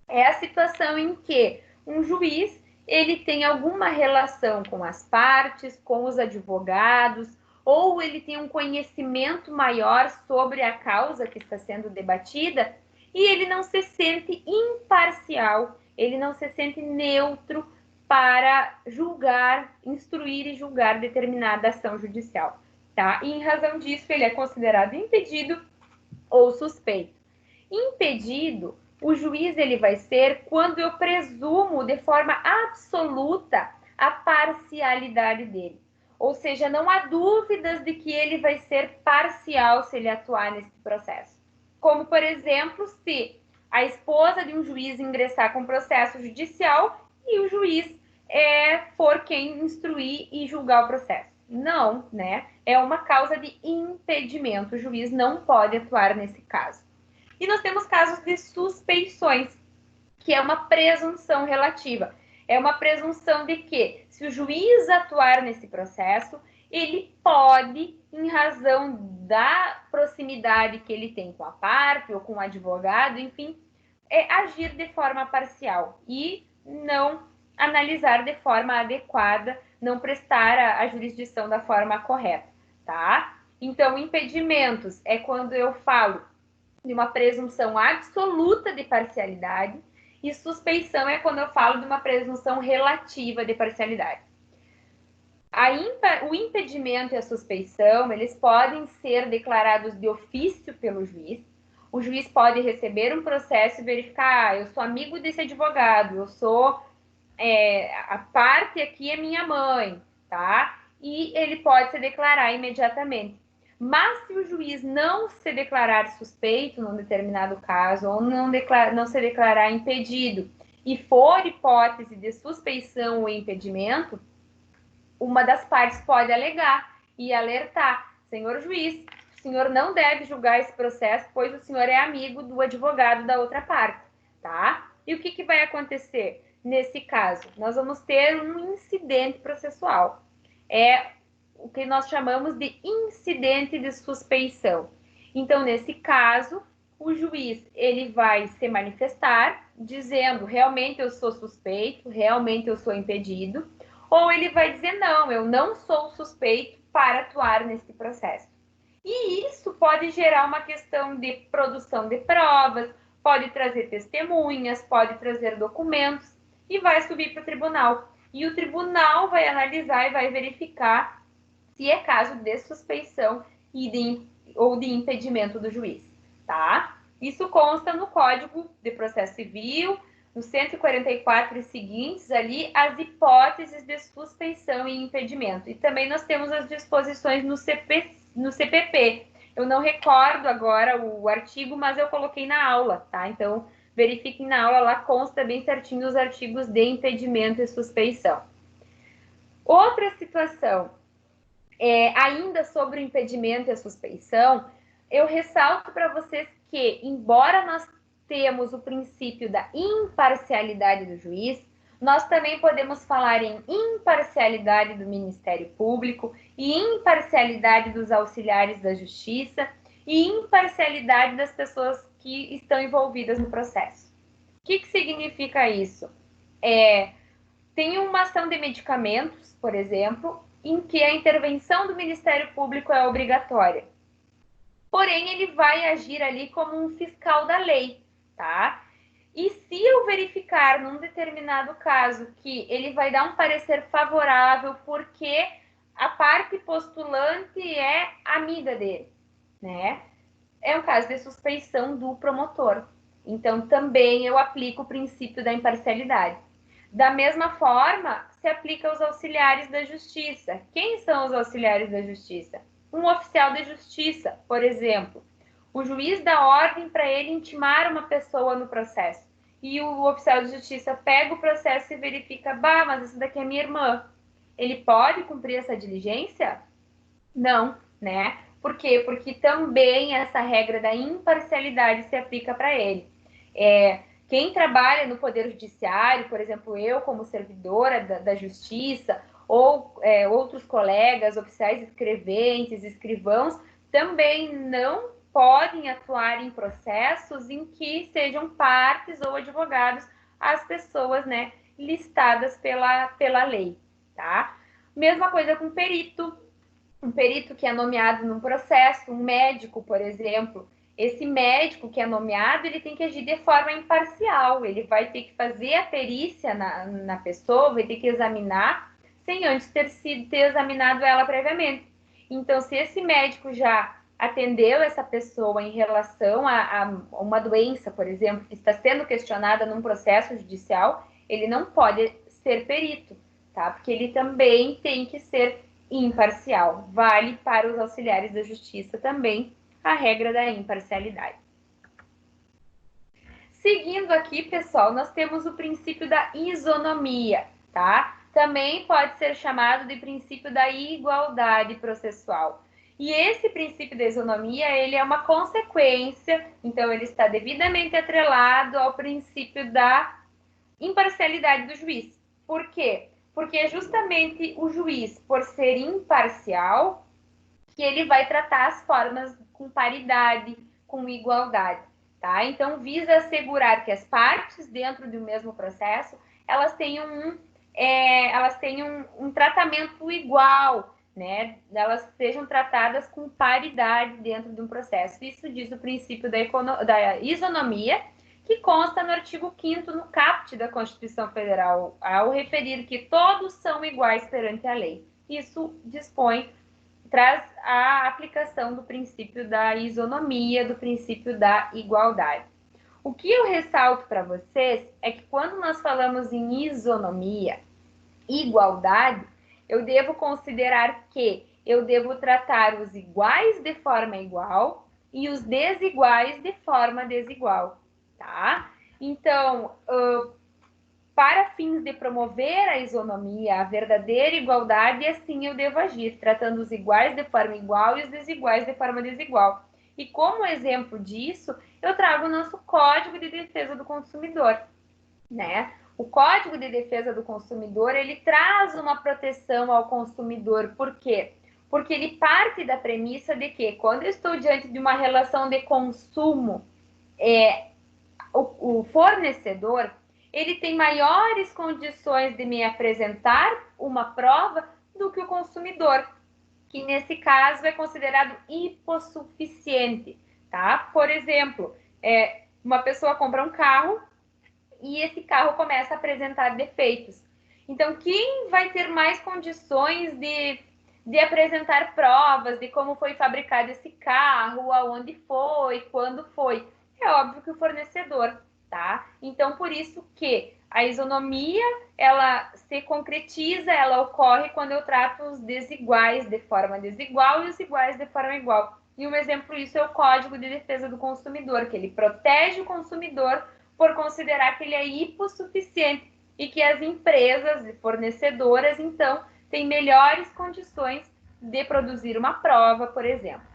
Speaker 1: é a situação em que um juiz ele tem alguma relação com as partes, com os advogados, ou ele tem um conhecimento maior sobre a causa que está sendo debatida e ele não se sente imparcial, ele não se sente neutro para julgar, instruir e julgar determinada ação judicial, tá? E em razão disso ele é considerado impedido ou suspeito. Impedido, o juiz ele vai ser quando eu presumo de forma absoluta a parcialidade dele. Ou seja, não há dúvidas de que ele vai ser parcial se ele atuar nesse processo. Como, por exemplo, se a esposa de um juiz ingressar com processo judicial e o juiz for quem instruir e julgar o processo. Não, né? É uma causa de impedimento. O juiz não pode atuar nesse caso. E nós temos casos de suspeições, que é uma presunção relativa. É uma presunção de que, se o juiz atuar nesse processo, ele pode, em razão da proximidade que ele tem com a parte ou com o advogado, enfim, agir de forma parcial e não analisar de forma adequada, não prestar a jurisdição da forma correta, tá? Então, impedimentos é quando eu falo de uma presunção absoluta de parcialidade, e suspeição é quando eu falo de uma presunção relativa de parcialidade. O impedimento e a suspeição, eles podem ser declarados de ofício pelo juiz. O juiz pode receber um processo e verificar, eu sou amigo desse advogado, eu sou, a parte aqui é minha mãe, tá? E ele pode se declarar imediatamente. Mas se o juiz não se declarar suspeito num determinado caso, ou não se declarar impedido, e for hipótese de suspeição ou impedimento, uma das partes pode alegar e alertar: senhor juiz, o senhor não deve julgar esse processo, pois o senhor é amigo do advogado da outra parte, tá? E o que vai acontecer nesse caso? Nós vamos ter um incidente processual. É o que nós chamamos de incidente de suspeição. Então, nesse caso, o juiz ele vai se manifestar dizendo: realmente eu sou suspeito, realmente eu sou impedido, ou ele vai dizer: não, eu não sou suspeito para atuar nesse processo. E isso pode gerar uma questão de produção de provas, pode trazer testemunhas, pode trazer documentos e vai subir para o tribunal. E o tribunal vai analisar e vai verificar se é caso de suspeição ou de impedimento do juiz, tá? Isso consta no Código de Processo Civil, no 144 e seguintes, ali, as hipóteses de suspeição e impedimento. E também nós temos as disposições no CPP. Eu não recordo agora o artigo, mas eu coloquei na aula, tá? Então, verifiquem na aula, lá consta bem certinho os artigos de impedimento e suspeição. Outra situação, ainda sobre o impedimento e a suspeição, eu ressalto para vocês que, embora nós temos o princípio da imparcialidade do juiz, nós também podemos falar em imparcialidade do Ministério Público e imparcialidade dos auxiliares da Justiça e imparcialidade das pessoas que estão envolvidas no processo. O que significa isso? Tem uma ação de medicamentos, por exemplo, em que a intervenção do Ministério Público é obrigatória. Porém, ele vai agir ali como um fiscal da lei, tá? E se eu verificar num determinado caso que ele vai dar um parecer favorável porque a parte postulante é amiga dele, né? É um caso de suspeição do promotor. Então, também eu aplico o princípio da imparcialidade. Da mesma forma, se aplica aos auxiliares da justiça. Quem são os auxiliares da justiça? Um oficial de justiça, por exemplo. O juiz dá ordem para ele intimar uma pessoa no processo. E o oficial de justiça pega o processo e verifica: bah, mas essa daqui é minha irmã. ele pode cumprir essa diligência? Não, né? Por quê? Porque também essa regra da imparcialidade se aplica para ele. Quem trabalha no Poder Judiciário, por exemplo, eu como servidora da Justiça, ou outros colegas, oficiais escreventes, escrivãos, também não podem atuar em processos em que sejam partes ou advogados as pessoas, né, listadas pela lei, tá? Mesma coisa com perito. Um perito que é nomeado num processo, um médico, por exemplo, esse médico que é nomeado, ele tem que agir de forma imparcial, ele vai ter que fazer a perícia na pessoa, vai ter que examinar, sem antes ter examinado ela previamente. Então, se esse médico já atendeu essa pessoa em relação a uma doença, por exemplo, que está sendo questionada num processo judicial, ele não pode ser perito, tá? Porque ele também tem que ser imparcial. Vale para os auxiliares da justiça também a regra da imparcialidade. Seguindo aqui, pessoal, nós temos o princípio da isonomia, tá? Também pode ser chamado de princípio da igualdade processual. E esse princípio da isonomia, ele é uma consequência, então ele está devidamente atrelado ao princípio da imparcialidade do juiz. Por quê? Porque é justamente o juiz, por ser imparcial, que ele vai tratar as formas com paridade, com igualdade, tá? Então, visa assegurar que as partes dentro do mesmo processo, elas tenham um tratamento igual, né? Elas sejam tratadas com paridade dentro de um processo. Isso diz o princípio da isonomia, que consta no artigo 5º, no caput da Constituição Federal, ao referir que todos são iguais perante a lei. Isso traz a aplicação do princípio da isonomia, do princípio da igualdade. O que eu ressalto para vocês é que quando nós falamos em isonomia, igualdade, eu devo considerar que eu devo tratar os iguais de forma igual e os desiguais de forma desigual, tá? Então, para fins de promover a isonomia, a verdadeira igualdade, assim eu devo agir, tratando os iguais de forma igual e os desiguais de forma desigual. E como exemplo disso, eu trago o nosso Código de Defesa do Consumidor, né? O Código de Defesa do Consumidor, ele traz uma proteção ao consumidor. Por quê? Porque ele parte da premissa de que, quando eu estou diante de uma relação de consumo, o fornecedor, ele tem maiores condições de me apresentar uma prova do que o consumidor, que nesse caso é considerado hipossuficiente, tá? Por exemplo, uma pessoa compra um carro e esse carro começa a apresentar defeitos. Então, quem vai ter mais condições de apresentar provas de como foi fabricado esse carro, aonde foi, quando foi? É óbvio que o fornecedor, tá? Então, por isso que a isonomia, ela se concretiza, ela ocorre quando eu trato os desiguais de forma desigual e os iguais de forma igual. E um exemplo disso é o Código de Defesa do Consumidor, que ele protege o consumidor por considerar que ele é hipossuficiente e que as empresas fornecedoras, então, têm melhores condições de produzir uma prova, por exemplo.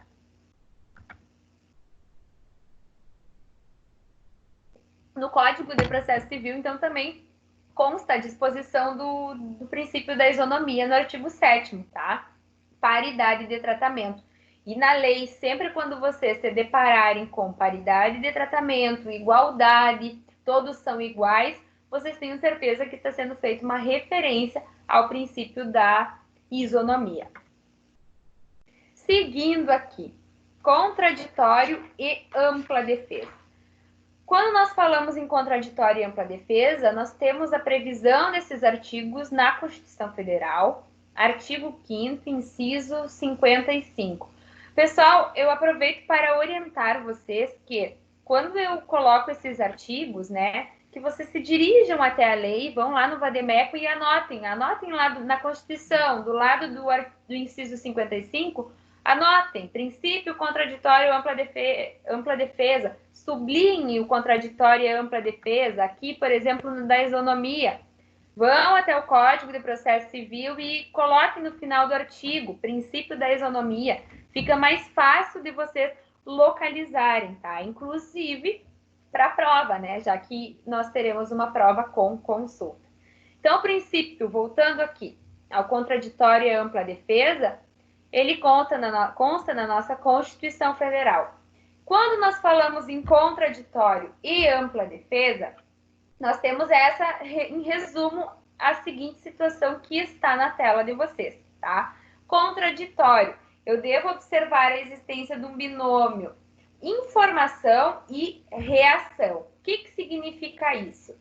Speaker 1: No Código de Processo Civil, então, também consta a disposição do princípio da isonomia no artigo 7º, tá? Paridade de tratamento. E na lei, sempre quando vocês se depararem com paridade de tratamento, igualdade, todos são iguais, vocês tenham certeza que está sendo feita uma referência ao princípio da isonomia. Seguindo aqui, contraditório e ampla defesa. Quando nós falamos em contraditório e ampla defesa, nós temos a previsão desses artigos na Constituição Federal, artigo 5º, inciso 55. Pessoal, eu aproveito para orientar vocês que, quando eu coloco esses artigos, né, que vocês se dirijam até a lei, vão lá no Vademeco e anotem lá na Constituição, do lado do inciso 55, anotem, princípio contraditório ampla defesa, sublinhe o contraditório e ampla defesa, aqui, por exemplo, no da isonomia. Vão até o Código de Processo Civil e coloquem no final do artigo, princípio da isonomia. Fica mais fácil de vocês localizarem, tá? Inclusive para a prova, né? Já que nós teremos uma prova com consulta. Então, o princípio, voltando aqui ao contraditório e ampla defesa, ele consta na nossa Constituição Federal. Quando nós falamos em contraditório e ampla defesa, nós temos essa, em resumo, a seguinte situação que está na tela de vocês, tá? Contraditório. Eu devo observar a existência de um binômio informação e reação. O que significa isso?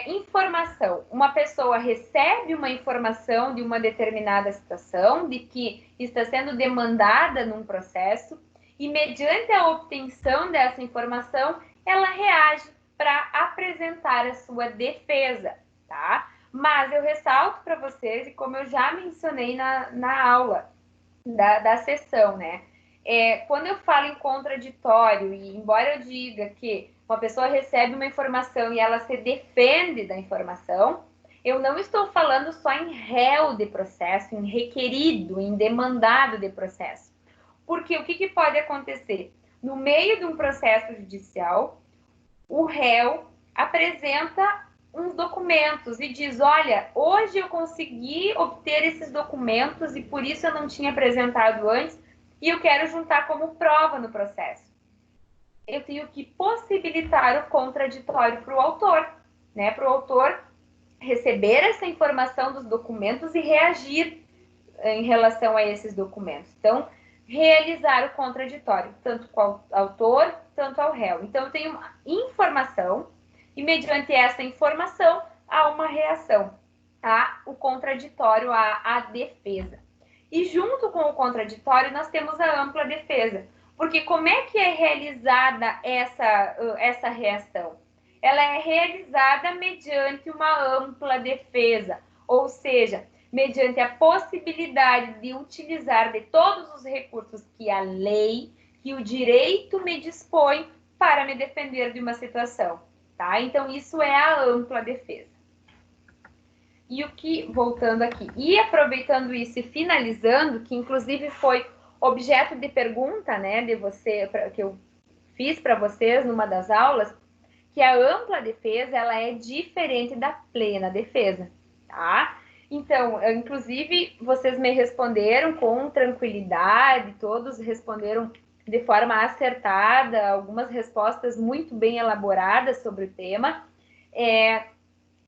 Speaker 1: Informação. Uma pessoa recebe uma informação de uma determinada situação, de que está sendo demandada num processo, e mediante a obtenção dessa informação, ela reage para apresentar a sua defesa, tá? Mas eu ressalto para vocês, e como eu já mencionei na aula da sessão, né? Quando eu falo em contraditório, e embora eu diga que uma pessoa recebe uma informação e ela se defende da informação, eu não estou falando só em réu de processo, em requerido, em demandado de processo. Porque o que pode acontecer? No meio de um processo judicial, o réu apresenta uns documentos e diz, olha, hoje eu consegui obter esses documentos e por isso eu não tinha apresentado antes e eu quero juntar como prova no processo. Eu tenho que possibilitar o contraditório para o autor, né? Para o autor receber essa informação dos documentos e reagir em relação a esses documentos. Então, realizar o contraditório, tanto com o autor, tanto ao réu. Então, eu tenho uma informação e, mediante essa informação, há uma reação, há o contraditório, a defesa. E junto com o contraditório, nós temos a ampla defesa. Porque como é que é realizada essa reação? Ela é realizada mediante uma ampla defesa, ou seja, mediante a possibilidade de utilizar de todos os recursos que a lei, que o direito me dispõe para me defender de uma situação, tá? Então, isso é a ampla defesa. E voltando aqui, e aproveitando isso e finalizando, que inclusive foi objeto de pergunta, né, de você, que eu fiz para vocês numa das aulas, que a ampla defesa, ela é diferente da plena defesa, tá? Então, inclusive, vocês me responderam com tranquilidade, todos responderam de forma acertada, algumas respostas muito bem elaboradas sobre o tema.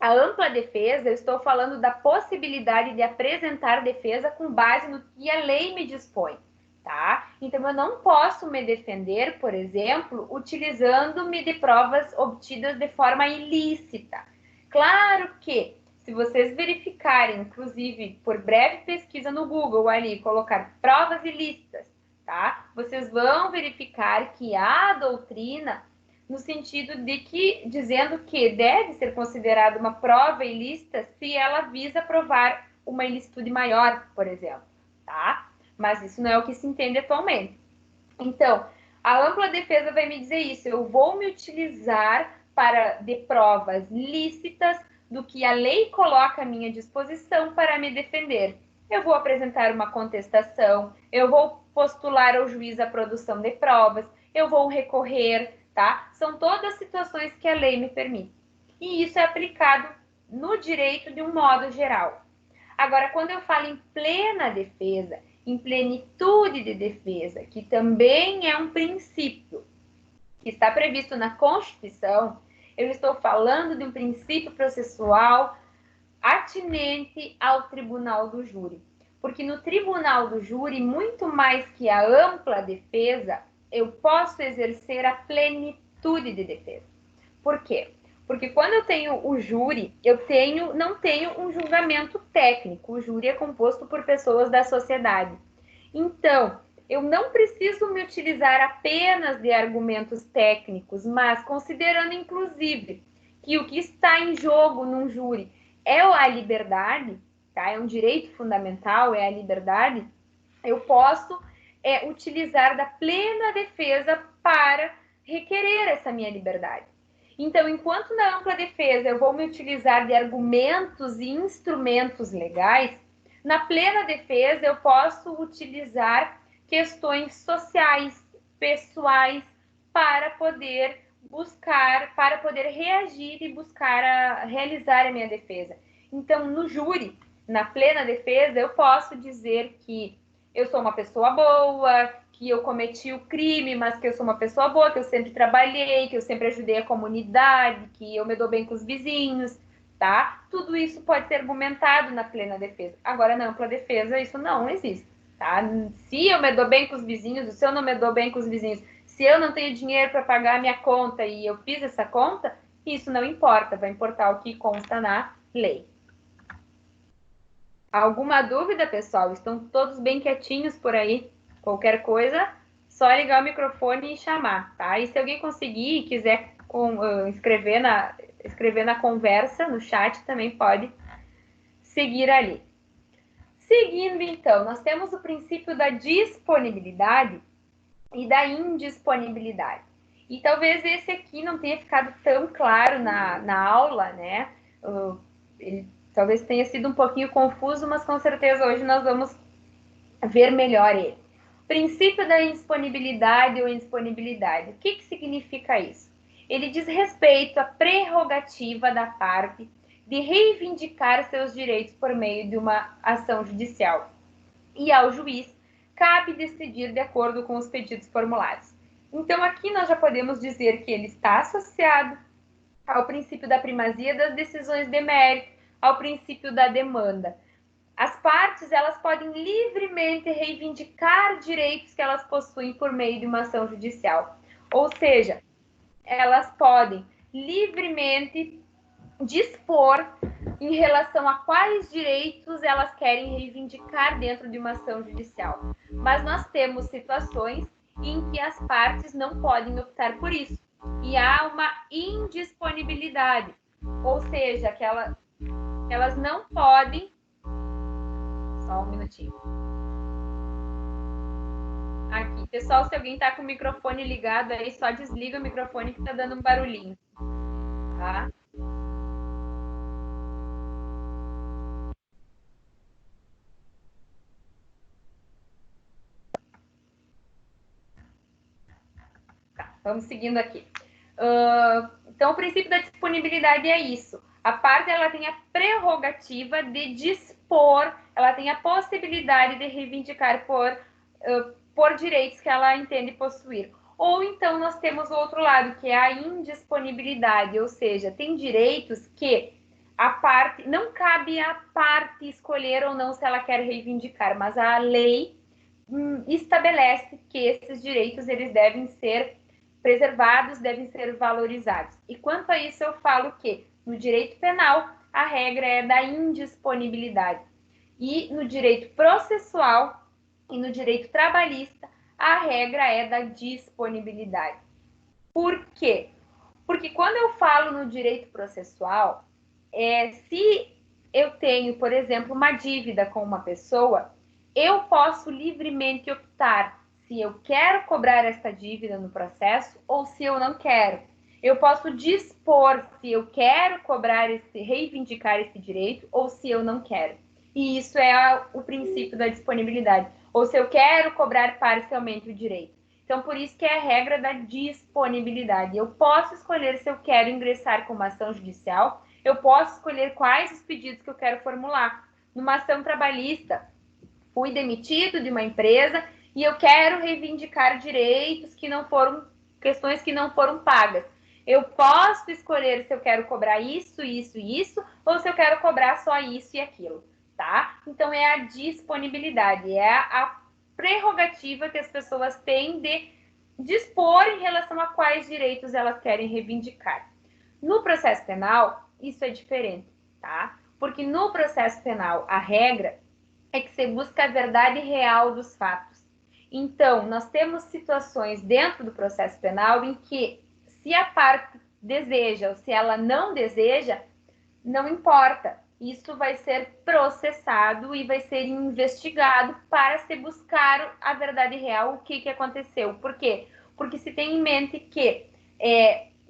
Speaker 1: A ampla defesa, eu estou falando da possibilidade de apresentar defesa com base no que a lei me dispõe, tá? Então, eu não posso me defender, por exemplo, utilizando-me de provas obtidas de forma ilícita. Claro que, se vocês verificarem, inclusive, por breve pesquisa no Google ali, colocar provas ilícitas, tá? Vocês vão verificar que a doutrina, no sentido de que, dizendo que deve ser considerada uma prova ilícita se ela visa provar uma ilicitude maior, por exemplo, tá? Mas isso não é o que se entende atualmente. Então, a ampla defesa vai me dizer isso, eu vou me utilizar de provas lícitas do que a lei coloca à minha disposição para me defender. Eu vou apresentar uma contestação, eu vou postular ao juiz a produção de provas, eu vou recorrer, tá? São todas situações que a lei me permite. E isso é aplicado no direito de um modo geral. Agora, quando eu falo em plena defesa, em plenitude de defesa, que também é um princípio que está previsto na Constituição, eu estou falando de um princípio processual atinente ao tribunal do júri. Porque no tribunal do júri, muito mais que a ampla defesa, eu posso exercer a plenitude de defesa. Por quê? Porque quando eu tenho o júri, não tenho um julgamento técnico. O júri é composto por pessoas da sociedade. Então, eu não preciso me utilizar apenas de argumentos técnicos, mas considerando, inclusive, que o que está em jogo num júri é a liberdade, tá? É um direito fundamental, é a liberdade, eu posso utilizar da plena defesa para requerer essa minha liberdade. Então, enquanto na ampla defesa eu vou me utilizar de argumentos e instrumentos legais, na plena defesa eu posso utilizar questões sociais, pessoais, para poder buscar, para poder reagir e buscar realizar a minha defesa. Então, no júri, na plena defesa, eu posso dizer que eu sou uma pessoa boa, que eu cometi o crime, mas que eu sou uma pessoa boa, que eu sempre trabalhei, que eu sempre ajudei a comunidade, que eu me dou bem com os vizinhos, tá? Tudo isso pode ser argumentado na plena defesa. Agora, na ampla defesa, isso não existe, tá? Se eu me dou bem com os vizinhos, se eu não me dou bem com os vizinhos, se eu não tenho dinheiro para pagar a minha conta e eu fiz essa conta, isso não importa, vai importar o que consta na lei. Alguma dúvida, pessoal? Estão todos bem quietinhos por aí? Qualquer coisa, só ligar o microfone e chamar, tá? E se alguém conseguir e quiser escrever na conversa, no chat, também pode seguir ali. Seguindo, então, nós temos o princípio da disponibilidade e da indisponibilidade. E talvez esse aqui não tenha ficado tão claro na aula, né? Ele talvez tenha sido um pouquinho confuso, mas com certeza hoje nós vamos ver melhor ele. Princípio da indisponibilidade ou indisponibilidade. O que significa isso? Ele diz respeito à prerrogativa da parte de reivindicar seus direitos por meio de uma ação judicial. E ao juiz cabe decidir de acordo com os pedidos formulados. Então, aqui nós já podemos dizer que ele está associado ao princípio da primazia das decisões de mérito, ao princípio da demanda. As partes, elas podem livremente reivindicar direitos que elas possuem por meio de uma ação judicial. Ou seja, elas podem livremente dispor em relação a quais direitos elas querem reivindicar dentro de uma ação judicial. Mas nós temos situações em que as partes não podem optar por isso. E há uma indisponibilidade. Ou seja, que elas não podem... Só um minutinho. Aqui, pessoal, se alguém está com o microfone ligado aí, só desliga o microfone que está dando um barulhinho. Tá? Tá, vamos seguindo aqui. Então, o princípio da disponibilidade é isso. A parte, ela tem a prerrogativa de dispor, ela tem a possibilidade de reivindicar por direitos que ela entende possuir. Ou então nós temos o outro lado, que é a indisponibilidade, ou seja, tem direitos que a parte, não cabe à parte escolher ou não se ela quer reivindicar, mas a lei estabelece que esses direitos eles devem ser preservados, devem ser valorizados. E quanto a isso eu falo que no direito penal a regra é da indisponibilidade e no direito processual e no direito trabalhista a regra é da disponibilidade. Por quê? Porque quando eu falo no direito processual, se eu tenho, por exemplo, uma dívida com uma pessoa, eu posso livremente optar se eu quero cobrar essa dívida no processo ou se eu não quero. Eu posso dispor se eu quero reivindicar esse direito ou se eu não quero. E isso é o princípio da disponibilidade. Ou se eu quero cobrar parcialmente o direito. Então, por isso que é a regra da disponibilidade. Eu posso escolher se eu quero ingressar com uma ação judicial, eu posso escolher quais os pedidos que eu quero formular. Numa ação trabalhista, fui demitido de uma empresa e eu quero reivindicar direitos que não foram, questões que não foram pagas. Eu posso escolher se eu quero cobrar isso, isso e isso, ou se eu quero cobrar só isso e aquilo, tá? Então, é a disponibilidade, é a prerrogativa que as pessoas têm de dispor em relação a quais direitos elas querem reivindicar. No processo penal, isso é diferente, tá? Porque no processo penal, a regra é que você busca a verdade real dos fatos. Então, nós temos situações dentro do processo penal em que, se a parte deseja ou se ela não deseja, não importa. Isso vai ser processado e vai ser investigado para se buscar a verdade real, o que aconteceu. Por quê? Porque se tem em mente que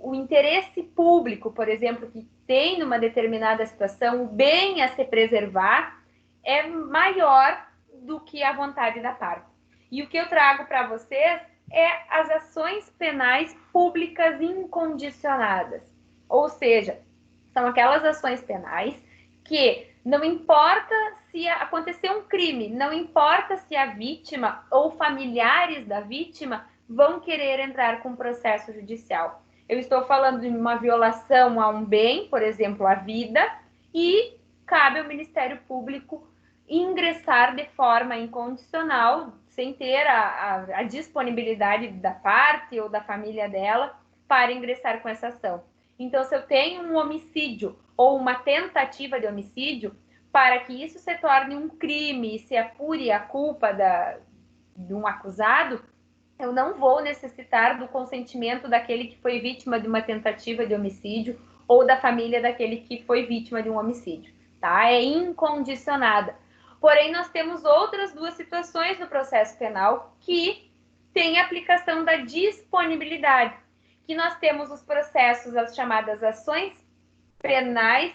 Speaker 1: o interesse público, por exemplo, que tem numa determinada situação, o bem a se preservar, é maior do que a vontade da parte. E o que eu trago para vocês é as ações penais públicas incondicionadas. Ou seja, são aquelas ações penais que não importa se acontecer um crime, não importa se a vítima ou familiares da vítima vão querer entrar com processo judicial. Eu estou falando de uma violação a um bem, por exemplo, a vida, e cabe ao Ministério Público ingressar de forma incondicional, sem ter a disponibilidade da parte ou da família dela para ingressar com essa ação. Então, se eu tenho um homicídio ou uma tentativa de homicídio, para que isso se torne um crime e se apure a culpa de um acusado, eu não vou necessitar do consentimento daquele que foi vítima de uma tentativa de homicídio ou da família daquele que foi vítima de um homicídio, tá? É incondicionada. Porém, nós temos outras duas situações no processo penal que têm aplicação da disponibilidade, que nós temos os processos, as chamadas ações penais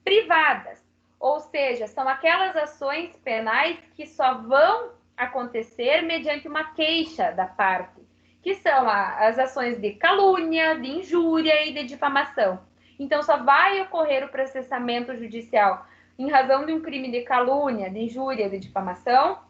Speaker 1: privadas, ou seja, são aquelas ações penais que só vão acontecer mediante uma queixa da parte, que são as ações de calúnia, de injúria e de difamação. Então, só vai ocorrer o processamento judicial em razão de um crime de calúnia, de injúria, de difamação,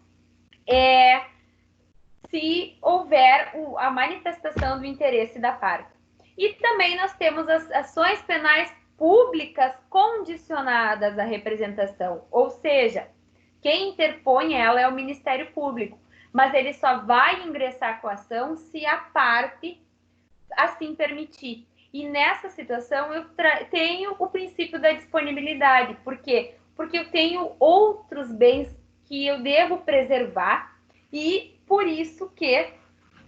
Speaker 1: se houver a manifestação do interesse da parte. E também nós temos as ações penais públicas condicionadas à representação, ou seja, quem interpõe ela é o Ministério Público, mas ele só vai ingressar com a ação se a parte assim permitir. E nessa situação eu tenho o princípio da disponibilidade. Por quê? Porque eu tenho outros bens que eu devo preservar e por isso que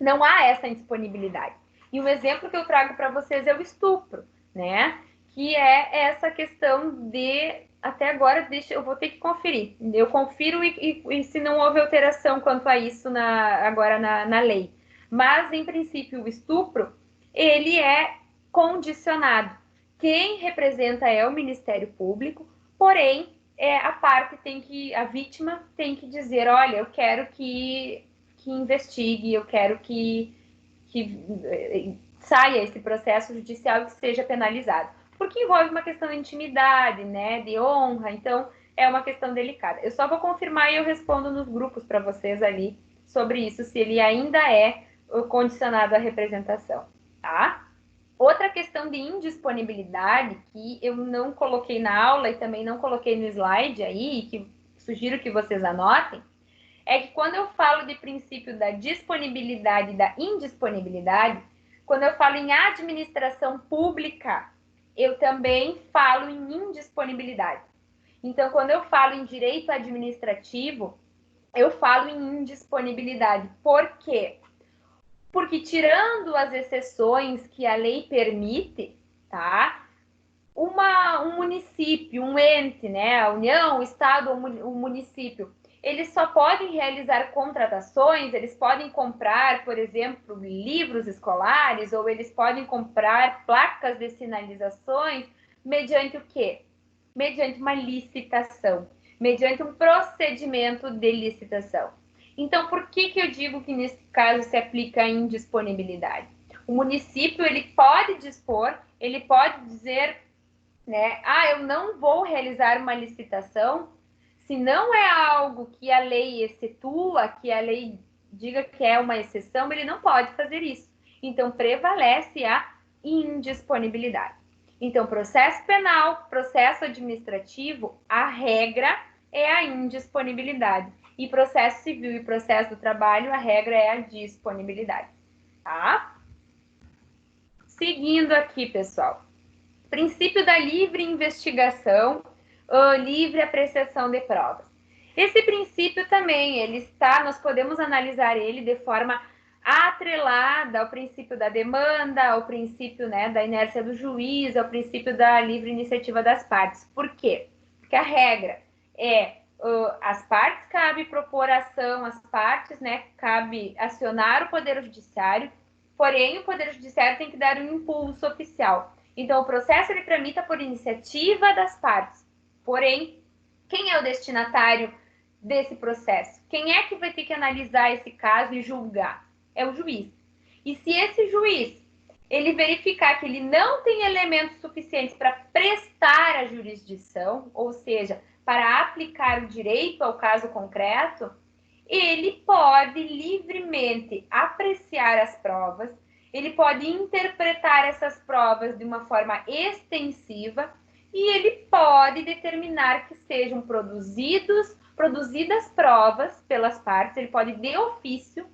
Speaker 1: não há essa indisponibilidade. E um exemplo que eu trago para vocês é o estupro, né? Que é essa questão de... Até agora, eu vou ter que conferir. Eu confiro e se não houve alteração quanto a isso agora na lei. Mas, em princípio, o estupro, ele é condicionado. Quem representa é o Ministério Público, porém, a vítima tem que dizer, olha, eu quero que investigue, eu quero que saia esse processo judicial e que seja penalizado. Porque envolve uma questão de intimidade, né, de honra, então é uma questão delicada. Eu só vou confirmar e eu respondo nos grupos para vocês ali sobre isso, se ele ainda é condicionado à representação, tá? Outra questão de indisponibilidade, que eu não coloquei na aula e também não coloquei no slide aí, que sugiro que vocês anotem, é que quando eu falo de princípio da disponibilidade e da indisponibilidade, quando eu falo em administração pública, eu também falo em indisponibilidade. Então, quando eu falo em direito administrativo, eu falo em indisponibilidade. Por quê? Porque tirando as exceções que a lei permite, tá? Um município, um ente, né? A União, o Estado ou o município, eles só podem realizar contratações, eles podem comprar, por exemplo, livros escolares, ou eles podem comprar placas de sinalizações, mediante o quê? Mediante uma licitação, mediante um procedimento de licitação. Então, por que eu digo que nesse caso se aplica a indisponibilidade? O município, ele pode dispor, ele pode dizer, né, eu não vou realizar uma licitação, se não é algo que a lei excetua, que a lei diga que é uma exceção, ele não pode fazer isso. Então, prevalece a indisponibilidade. Então, processo penal, processo administrativo, a regra é a indisponibilidade. E processo civil e processo do trabalho, a regra é a disponibilidade. Tá? Seguindo aqui, pessoal. Princípio da livre investigação, livre apreciação de provas. Esse princípio também, nós podemos analisar ele de forma atrelada ao princípio da demanda, ao princípio, né, da inércia do juiz, ao princípio da livre iniciativa das partes. Por quê? Porque a regra é as partes cabe propor ação, as partes, né, cabe acionar o Poder Judiciário porém o Poder Judiciário tem que dar um impulso oficial. Então, o processo ele tramita por iniciativa das partes. Porém, quem é o destinatário desse processo? Quem é que vai ter que analisar esse caso e julgar? É o juiz. E se esse juiz ele verificar que ele não tem elementos suficientes para prestar a jurisdição, ou seja, para aplicar o direito ao caso concreto, ele pode livremente apreciar as provas, ele pode interpretar essas provas de uma forma extensiva e ele pode determinar que sejam produzidas provas pelas partes, ele pode, de ofício,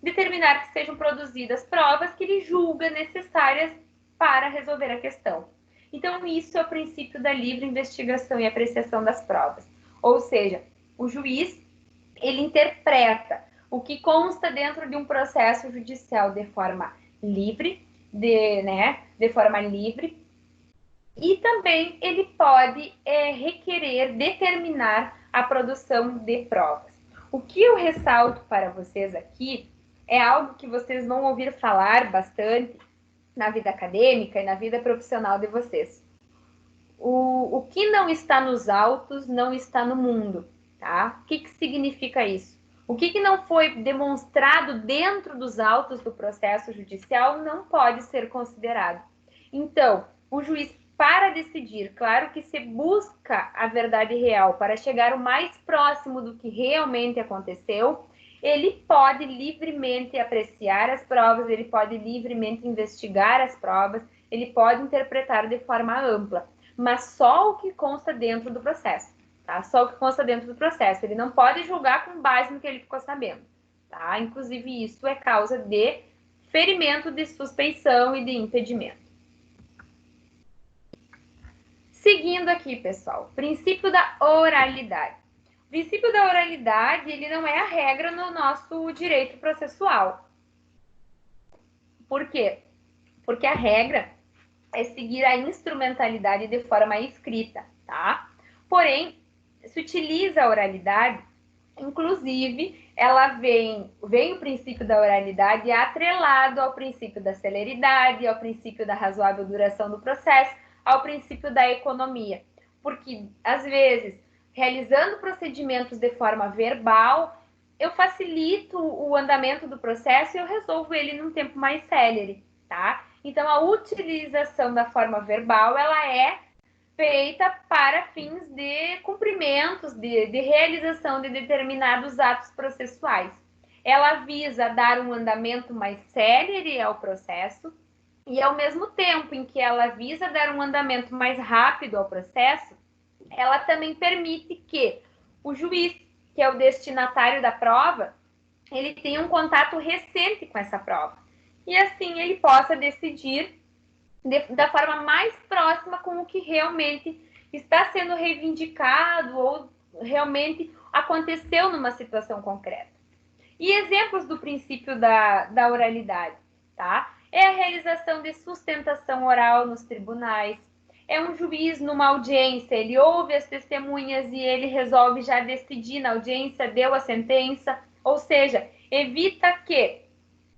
Speaker 1: determinar que sejam produzidas provas que ele julga necessárias para resolver a questão. Então, isso é o princípio da livre investigação e apreciação das provas. Ou seja, o juiz, ele interpreta o que consta dentro de um processo judicial de forma livre, de forma livre, e também ele pode requerer, determinar a produção de provas. O que eu ressalto para vocês aqui é algo que vocês vão ouvir falar bastante na vida acadêmica e na vida profissional de vocês. O que não está nos autos não está no mundo, tá? O que significa isso? O que não foi demonstrado dentro dos autos do processo judicial não pode ser considerado. Então, o juiz, para decidir, claro que se busca a verdade real para chegar o mais próximo do que realmente aconteceu, ele pode livremente apreciar as provas, ele pode livremente investigar as provas, ele pode interpretar de forma ampla, mas só o que consta dentro do processo, tá? Só o que consta dentro do processo. Ele não pode julgar com base no que ele ficou sabendo, tá? Inclusive, isso é causa de ferimento, de suspeição e de impedimento. Seguindo aqui, pessoal, princípio da oralidade. O princípio da oralidade, ele não é a regra no nosso direito processual. Por quê? Porque a regra é seguir a instrumentalidade de forma escrita, tá? Porém, se utiliza a oralidade, inclusive, ela vem o princípio da oralidade atrelado ao princípio da celeridade, ao princípio da razoável duração do processo, ao princípio da economia. Porque, às vezes, realizando procedimentos de forma verbal, eu facilito o andamento do processo e eu resolvo ele num tempo mais célere, tá? Então, a utilização da forma verbal, ela é feita para fins de cumprimentos, de realização de determinados atos processuais. Ela visa dar um andamento mais célere ao processo e, ao mesmo tempo em que ela visa dar um andamento mais rápido ao processo, ela também permite que o juiz, que é o destinatário da prova, ele tenha um contato recente com essa prova. E assim ele possa decidir da forma mais próxima com o que realmente está sendo reivindicado ou realmente aconteceu numa situação concreta. E exemplos do princípio da oralidade, tá? É a realização de sustentação oral nos tribunais, é um juiz numa audiência, ele ouve as testemunhas e ele resolve já decidir na audiência, deu a sentença, ou seja, evita que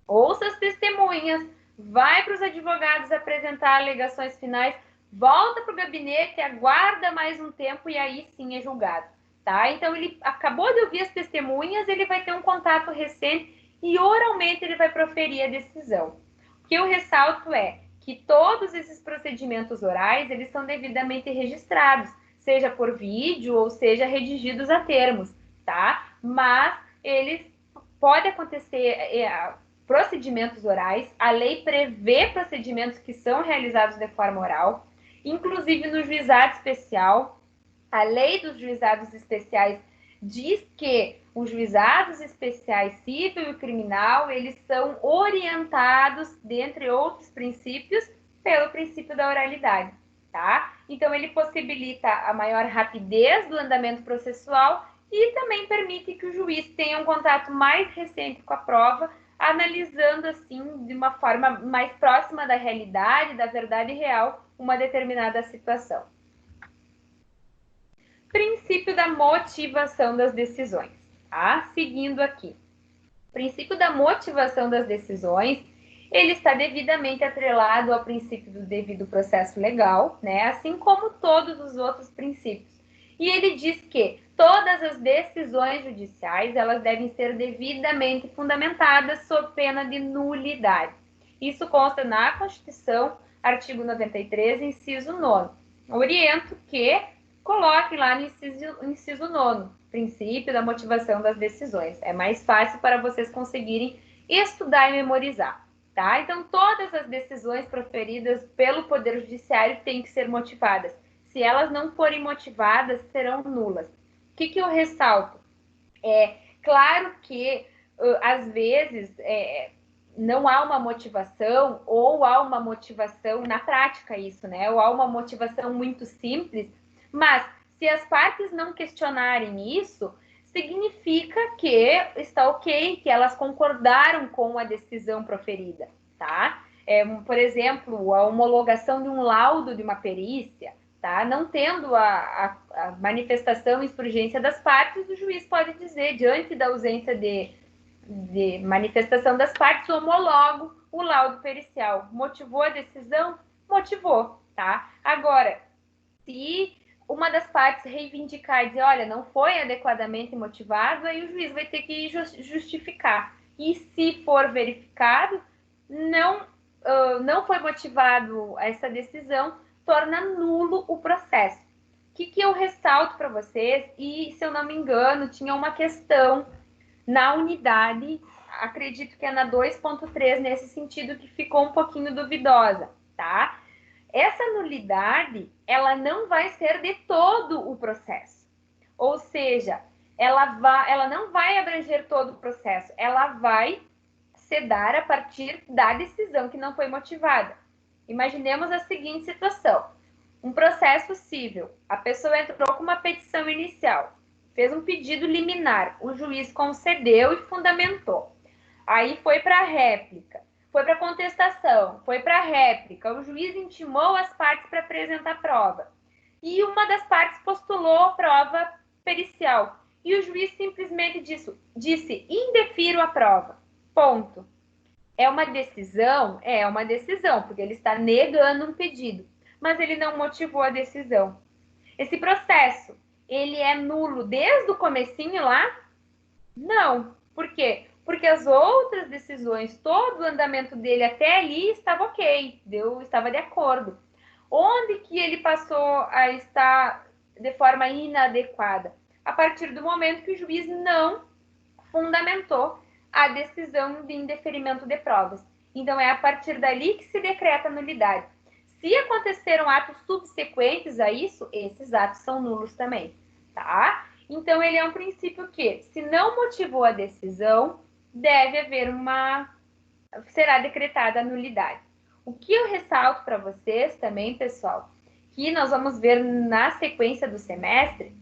Speaker 1: ouça as testemunhas, vai para os advogados apresentar alegações finais, volta para o gabinete, aguarda mais um tempo e aí sim é julgado, tá? Então, ele acabou de ouvir as testemunhas, ele vai ter um contato recente e oralmente ele vai proferir a decisão. O que eu ressalto é que todos esses procedimentos orais, eles são devidamente registrados, seja por vídeo ou seja redigidos a termos, tá? Mas eles podem acontecer procedimentos orais, a lei prevê procedimentos que são realizados de forma oral, inclusive no juizado especial, a lei dos juizados especiais diz que os juizados especiais civil e criminal, eles são orientados, dentre outros princípios, pelo princípio da oralidade, tá? Então, ele possibilita a maior rapidez do andamento processual e também permite que o juiz tenha um contato mais recente com a prova, analisando, assim, de uma forma mais próxima da realidade, da verdade real, uma determinada situação. Princípio da motivação das decisões, tá? Seguindo aqui. O princípio da motivação das decisões, ele está devidamente atrelado ao princípio do devido processo legal, né? Assim como todos os outros princípios. E ele diz que todas as decisões judiciais, elas devem ser devidamente fundamentadas sob pena de nulidade. Isso consta na Constituição, artigo 93, inciso 9. Oriento que coloque lá no inciso 9, princípio da motivação das decisões. É mais fácil para vocês conseguirem estudar e memorizar. Tá? Então, todas as decisões proferidas pelo Poder Judiciário têm que ser motivadas. Se elas não forem motivadas, serão nulas. O que eu ressalto? É claro que, às vezes, não há uma motivação, ou há uma motivação, na prática isso, né? Ou há uma motivação muito simples, mas se as partes não questionarem isso, significa que está ok, que elas concordaram com a decisão proferida, tá? Por exemplo, a homologação de um laudo de uma perícia, tá? Não tendo a manifestação e insurgência das partes, o juiz pode dizer, diante da ausência de manifestação das partes, homologo o laudo pericial. Motivou a decisão? Motivou, tá? Agora, se uma das partes reivindicar e dizer, olha, não foi adequadamente motivado, aí o juiz vai ter que justificar. E se for verificado, não foi motivado essa decisão, torna nulo o processo. O que eu ressalto para vocês, e se eu não me engano, tinha uma questão na unidade, acredito que é na 2.3, nesse sentido que ficou um pouquinho duvidosa, tá? Essa nulidade, ela não vai ser de todo o processo. Ou seja, ela não vai abranger todo o processo, ela vai se dar a partir da decisão que não foi motivada. Imaginemos a seguinte situação. Um processo civil, a pessoa entrou com uma petição inicial, fez um pedido liminar, o juiz concedeu e fundamentou. Aí foi para a réplica, foi para a contestação, foi para a réplica, o juiz intimou as partes para apresentar prova. E uma das partes postulou prova pericial. E o juiz simplesmente disse, indefiro a prova. Ponto. É uma decisão? É uma decisão, porque ele está negando um pedido. Mas ele não motivou a decisão. Esse processo, ele é nulo desde o comecinho lá? Não. Por quê? Porque as outras decisões, todo o andamento dele até ali estava ok, estava de acordo. Onde que ele passou a estar de forma inadequada? A partir do momento que o juiz não fundamentou a decisão de indeferimento de provas. Então, é a partir dali que se decreta a nulidade. Se aconteceram atos subsequentes a isso, esses atos são nulos também, tá? Então, ele é um princípio que, se não motivou a decisão, será decretada a nulidade. O que eu ressalto para vocês também, pessoal, que nós vamos ver na sequência do semestre,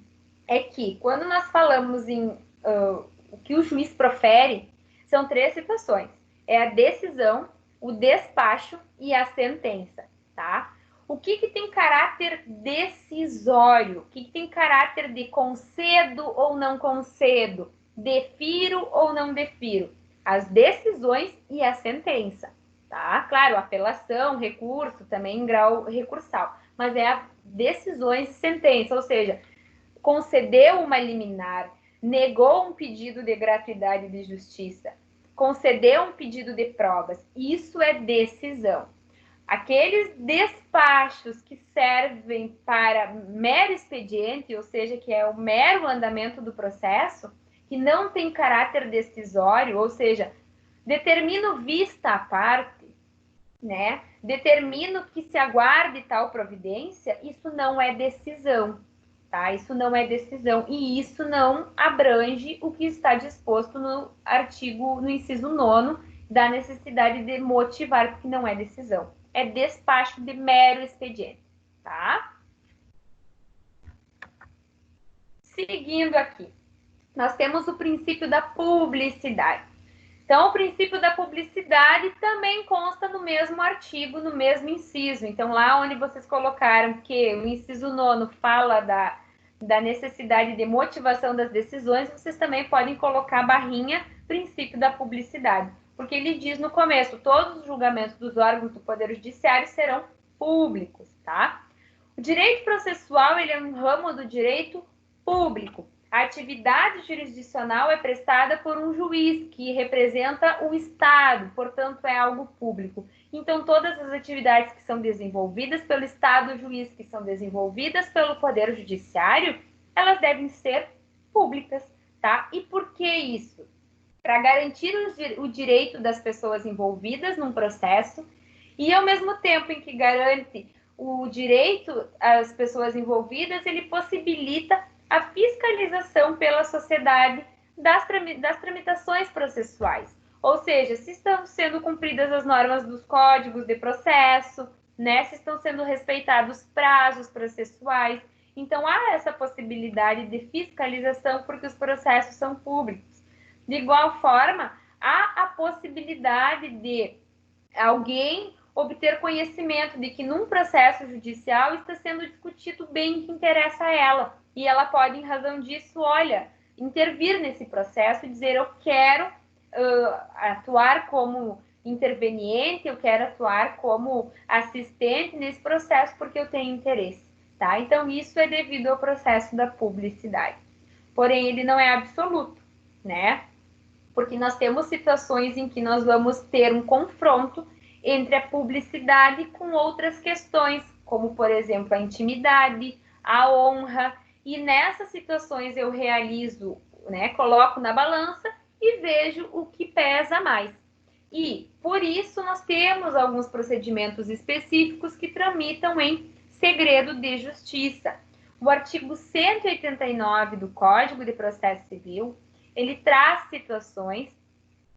Speaker 1: é que quando nós falamos em o que o juiz profere, são 3 situações. É a decisão, o despacho e a sentença, tá? O que tem caráter decisório? O que tem caráter de concedo ou não concedo? Defiro ou não defiro? As decisões e a sentença, tá? Claro, apelação, recurso, também em grau recursal. Mas é a decisões e sentença, ou seja, concedeu uma liminar, negou um pedido de gratuidade de justiça, concedeu um pedido de provas. Isso é decisão. Aqueles despachos que servem para mero expediente, ou seja, que é o mero andamento do processo, que não tem caráter decisório, ou seja, determino vista à parte, né? Determino que se aguarde tal providência, isso não é decisão. Tá? Isso não é decisão e isso não abrange o que está disposto no inciso 9 da necessidade de motivar, porque não é decisão. É despacho de mero expediente, tá? Seguindo aqui, nós temos o princípio da publicidade. Então, o princípio da publicidade também consta no mesmo artigo, no mesmo inciso. Então, lá onde vocês colocaram que o inciso 9 fala da necessidade de motivação das decisões, vocês também podem colocar a barrinha princípio da publicidade. Porque ele diz no começo, todos os julgamentos dos órgãos do Poder Judiciário serão públicos, tá? O direito processual, ele é um ramo do direito público. A atividade jurisdicional é prestada por um juiz que representa o Estado, portanto, é algo público. Então, todas as atividades que são desenvolvidas pelo Estado, juiz, que são desenvolvidas pelo Poder Judiciário, elas devem ser públicas, tá? E por que isso? Para garantir o direito das pessoas envolvidas num processo e, ao mesmo tempo em que garante o direito às pessoas envolvidas, ele possibilita a fiscalização pela sociedade das tramitações processuais. Ou seja, se estão sendo cumpridas as normas dos códigos de processo, né? Se estão sendo respeitados prazos processuais. Então, há essa possibilidade de fiscalização porque os processos são públicos. De igual forma, há a possibilidade de alguém obter conhecimento de que num processo judicial está sendo discutido bem que interessa a ela. E ela pode, em razão disso, intervir nesse processo e dizer, eu quero atuar como interveniente, eu quero atuar como assistente nesse processo porque eu tenho interesse, tá? Então, isso é devido ao processo da publicidade. Porém, ele não é absoluto, né? Porque nós temos situações em que nós vamos ter um confronto entre a publicidade com outras questões, como, por exemplo, a intimidade, a honra, e nessas situações eu realizo, né, coloco na balança e vejo o que pesa mais. E, por isso, nós temos alguns procedimentos específicos que tramitam em segredo de justiça. O artigo 189 do Código de Processo Civil, ele traz situações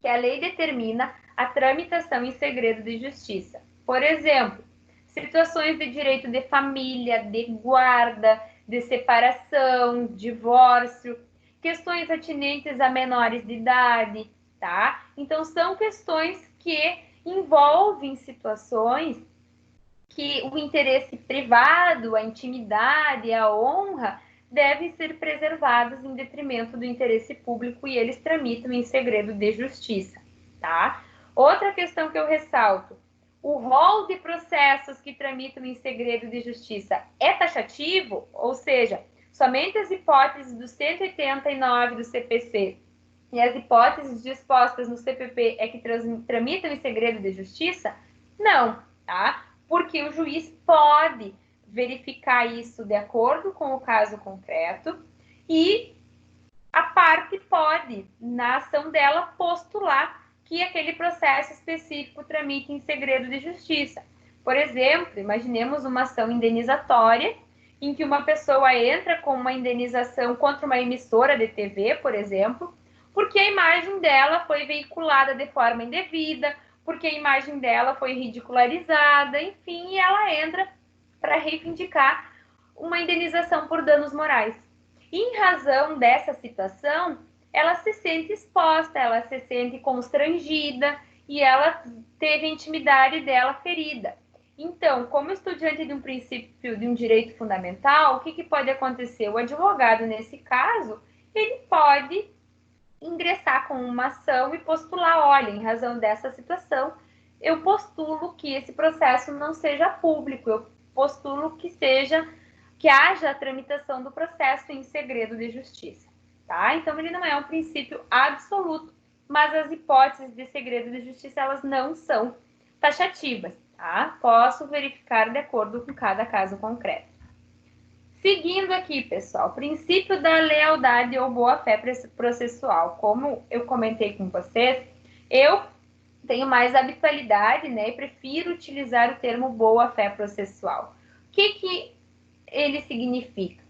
Speaker 1: que a lei determina a tramitação em segredo de justiça. Por exemplo, situações de direito de família, de guarda, de separação, divórcio, questões atinentes a menores de idade, tá? Então, são questões que envolvem situações que o interesse privado, a intimidade, a honra devem ser preservados em detrimento do interesse público e eles tramitam em segredo de justiça, tá? Outra questão que eu ressalto, o rol de processos que tramitam em segredo de justiça é taxativo, ou seja, somente as hipóteses do 189 do CPC e as hipóteses dispostas no CPP é que tramitam em segredo de justiça? Não, tá? Porque o juiz pode verificar isso de acordo com o caso concreto e a parte pode, na ação dela, postular que aquele processo específico tramite em segredo de justiça. Por exemplo, imaginemos uma ação indenizatória em que uma pessoa entra com uma indenização contra uma emissora de TV, por exemplo, porque a imagem dela foi veiculada de forma indevida, porque a imagem dela foi ridicularizada, enfim, e ela entra para reivindicar uma indenização por danos morais. E, em razão dessa situação, ela se sente exposta, ela se sente constrangida e ela teve a intimidade dela ferida. Então, como estudante de um princípio de um direito fundamental, o que pode acontecer? O advogado, nesse caso, ele pode ingressar com uma ação e postular, olha, em razão dessa situação, eu postulo que esse processo não seja público, eu postulo que haja a tramitação do processo em segredo de justiça, tá? Então, ele não é um princípio absoluto, mas as hipóteses de segredo de justiça, elas não são taxativas, tá? Posso verificar de acordo com cada caso concreto. Seguindo aqui, pessoal, princípio da lealdade ou boa-fé processual. Como eu comentei com vocês, eu tenho mais habitualidade, né, e prefiro utilizar o termo boa-fé processual. O que ele significa?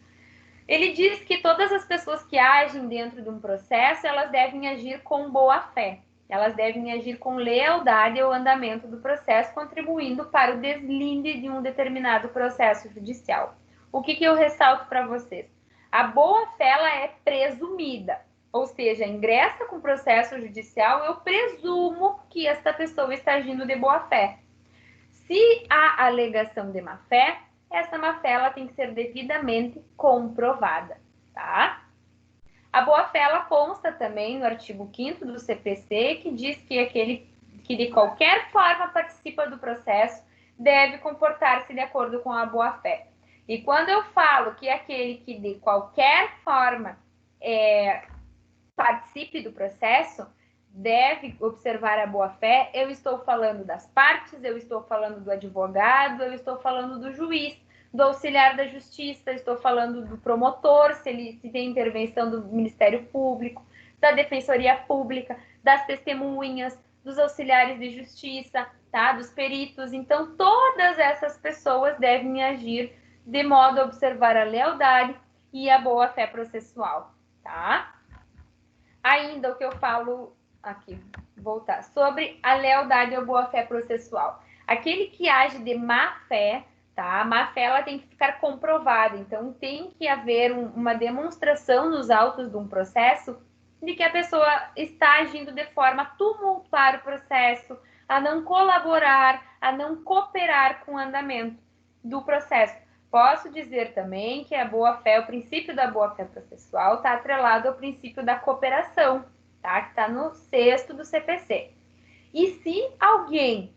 Speaker 1: Ele diz que todas as pessoas que agem dentro de um processo, elas devem agir com boa-fé. Elas devem agir com lealdade ao andamento do processo, contribuindo para o deslinde de um determinado processo judicial. O que eu ressalto para vocês? A boa-fé, ela é presumida. Ou seja, ingressa com o processo judicial, eu presumo que esta pessoa está agindo de boa-fé. Se há alegação de má-fé, essa má-fé ela tem que ser devidamente comprovada, tá? A boa-fé, ela consta também no artigo 5º do CPC, que diz que aquele que de qualquer forma participa do processo deve comportar-se de acordo com a boa-fé. E quando eu falo que aquele que de qualquer forma participe do processo deve observar a boa-fé, eu estou falando das partes, eu estou falando do advogado, eu estou falando do juiz, do auxiliar da justiça, estou falando do promotor, se tem intervenção do Ministério Público, da Defensoria Pública, das testemunhas, dos auxiliares de justiça, tá? Dos peritos. Então, todas essas pessoas devem agir de modo a observar a lealdade e a boa-fé processual, tá? Ainda o que eu falo aqui, voltar, sobre a lealdade ou boa-fé processual. Aquele que age de má-fé, tá? A má-fé, ela tem que ficar comprovada. Então, tem que haver uma demonstração nos autos de um processo de que a pessoa está agindo de forma a tumultuar o processo, a não colaborar, a não cooperar com o andamento do processo. Posso dizer também que a boa-fé, o princípio da boa-fé processual está atrelado ao princípio da cooperação, tá? Que está no 6º do CPC. E se alguém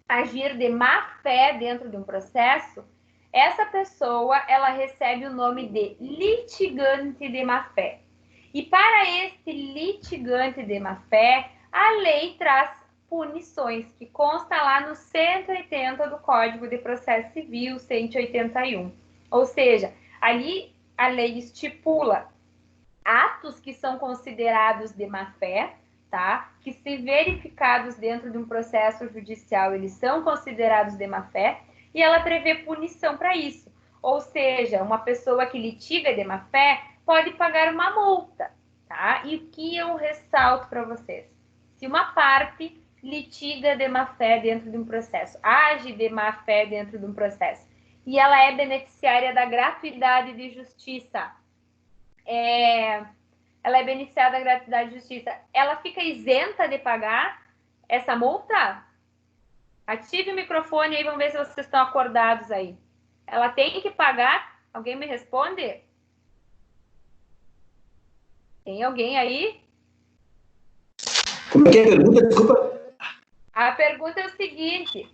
Speaker 1: agir de má-fé dentro de um processo, essa pessoa, ela recebe o nome de litigante de má-fé. E para este litigante de má-fé, a lei traz punições, que consta lá no 180 do Código de Processo Civil, 181. Ou seja, ali a lei estipula atos que são considerados de má-fé, tá? Que, se verificados dentro de um processo judicial, eles são considerados de má-fé, e ela prevê punição para isso. Ou seja, uma pessoa que litiga de má-fé pode pagar uma multa, tá? E o que eu ressalto para vocês? Se uma parte litiga de má-fé dentro de um processo, age de má-fé dentro de um processo, e ela é beneficiária da gratuidade de justiça, ela é beneficiada da gratuidade de justiça, ela fica isenta de pagar essa multa? Ative o microfone aí, vamos ver se vocês estão acordados aí. Ela tem que pagar? Alguém me responde? Tem alguém aí?
Speaker 2: Como é que é a pergunta? Desculpa.
Speaker 1: A pergunta é o seguinte: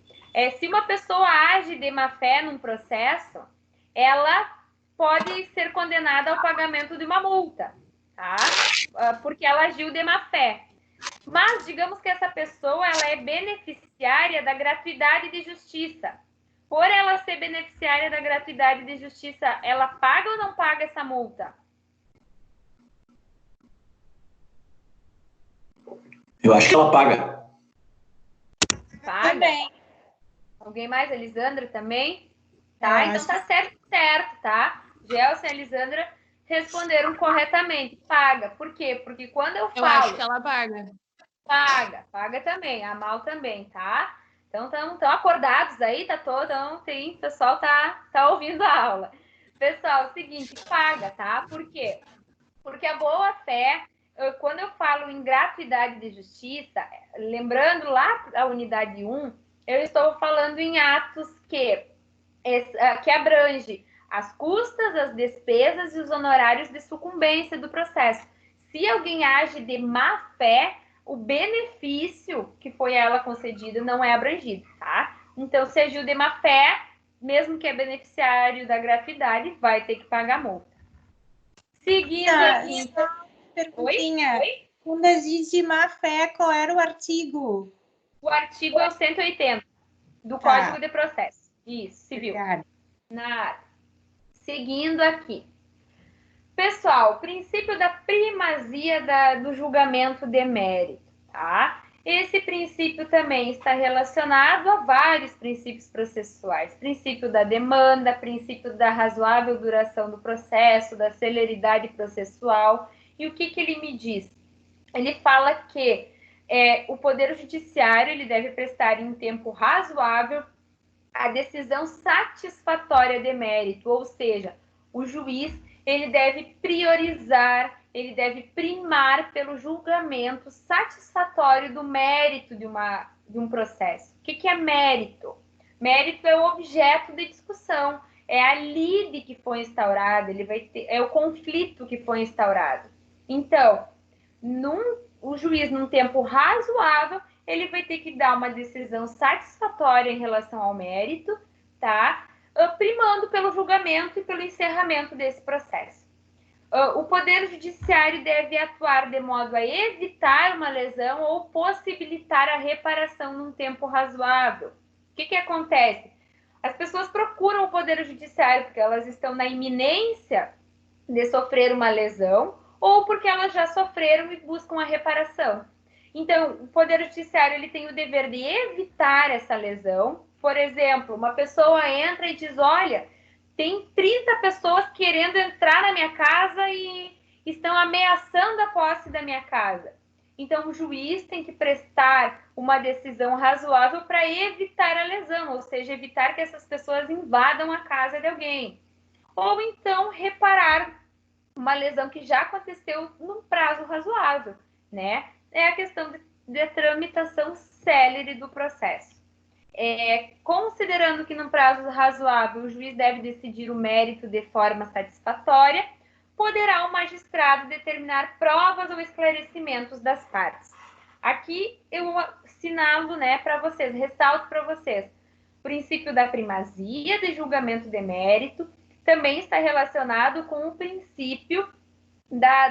Speaker 1: se uma pessoa age de má-fé num processo, ela pode ser condenada ao pagamento de uma multa, tá? Porque ela agiu de má-fé. Mas digamos que essa pessoa, ela é beneficiária da gratuidade de justiça. Por ela ser beneficiária da gratuidade de justiça, ela paga ou não paga essa multa?
Speaker 2: Eu acho que ela paga.
Speaker 1: Paga?
Speaker 3: Também.
Speaker 1: Alguém mais? Elisandra também? Tá, então tá certo, tá? Gelson e Elisandra responderam corretamente. Paga. Por quê? Porque quando eu falo...
Speaker 3: Eu acho que ela paga.
Speaker 1: Paga também. A Mal também, tá? Então, estão acordados aí, tá todo? Então, tem, o pessoal tá ouvindo a aula. Pessoal, é o seguinte, paga, tá? Por quê? Porque a boa-fé, quando eu falo em gratuidade de justiça, lembrando lá a unidade 1, eu estou falando em atos que abrange as custas, as despesas e os honorários de sucumbência do processo. Se alguém age de má fé, o benefício que foi a ela concedido não é abrangido, tá? Então, se agiu de má fé, mesmo que é beneficiário da gratuidade, vai ter que pagar multa. Seguindo aqui.
Speaker 3: Perguntinha. Oi? Quando diz de má fé, qual era o artigo?
Speaker 1: O artigo é o 180 do Código de Processo. Isso, civil. Nada. Seguindo aqui. Pessoal, princípio da primazia do julgamento de mérito, tá? Esse princípio também está relacionado a vários princípios processuais. Princípio da demanda, princípio da razoável duração do processo, da celeridade processual. E o que ele me diz? Ele fala que o Poder Judiciário ele deve prestar em tempo razoável a decisão satisfatória de mérito, ou seja, o juiz ele deve priorizar, ele deve primar pelo julgamento satisfatório do mérito de um processo. O que é mérito? Mérito é o objeto de discussão, é a lide que foi instaurada, é o conflito que foi instaurado. Então, o juiz, num tempo razoável, ele vai ter que dar uma decisão satisfatória em relação ao mérito, tá? Primando pelo julgamento e pelo encerramento desse processo. O Poder Judiciário deve atuar de modo a evitar uma lesão ou possibilitar a reparação num tempo razoável. O que acontece? As pessoas procuram o Poder Judiciário porque elas estão na iminência de sofrer uma lesão ou porque elas já sofreram e buscam a reparação. Então, o Poder Judiciário ele tem o dever de evitar essa lesão. Por exemplo, uma pessoa entra e diz, olha, tem 30 pessoas querendo entrar na minha casa e estão ameaçando a posse da minha casa. Então, o juiz tem que prestar uma decisão razoável para evitar a lesão, ou seja, evitar que essas pessoas invadam a casa de alguém. Ou então, reparar uma lesão que já aconteceu num prazo razoável, né? É a questão de tramitação célere do processo. Considerando que num prazo razoável o juiz deve decidir o mérito de forma satisfatória, poderá o magistrado determinar provas ou esclarecimentos das partes. Aqui eu assinalo, né, para vocês, ressalto para vocês, o princípio da primazia de julgamento de mérito também está relacionado com o princípio da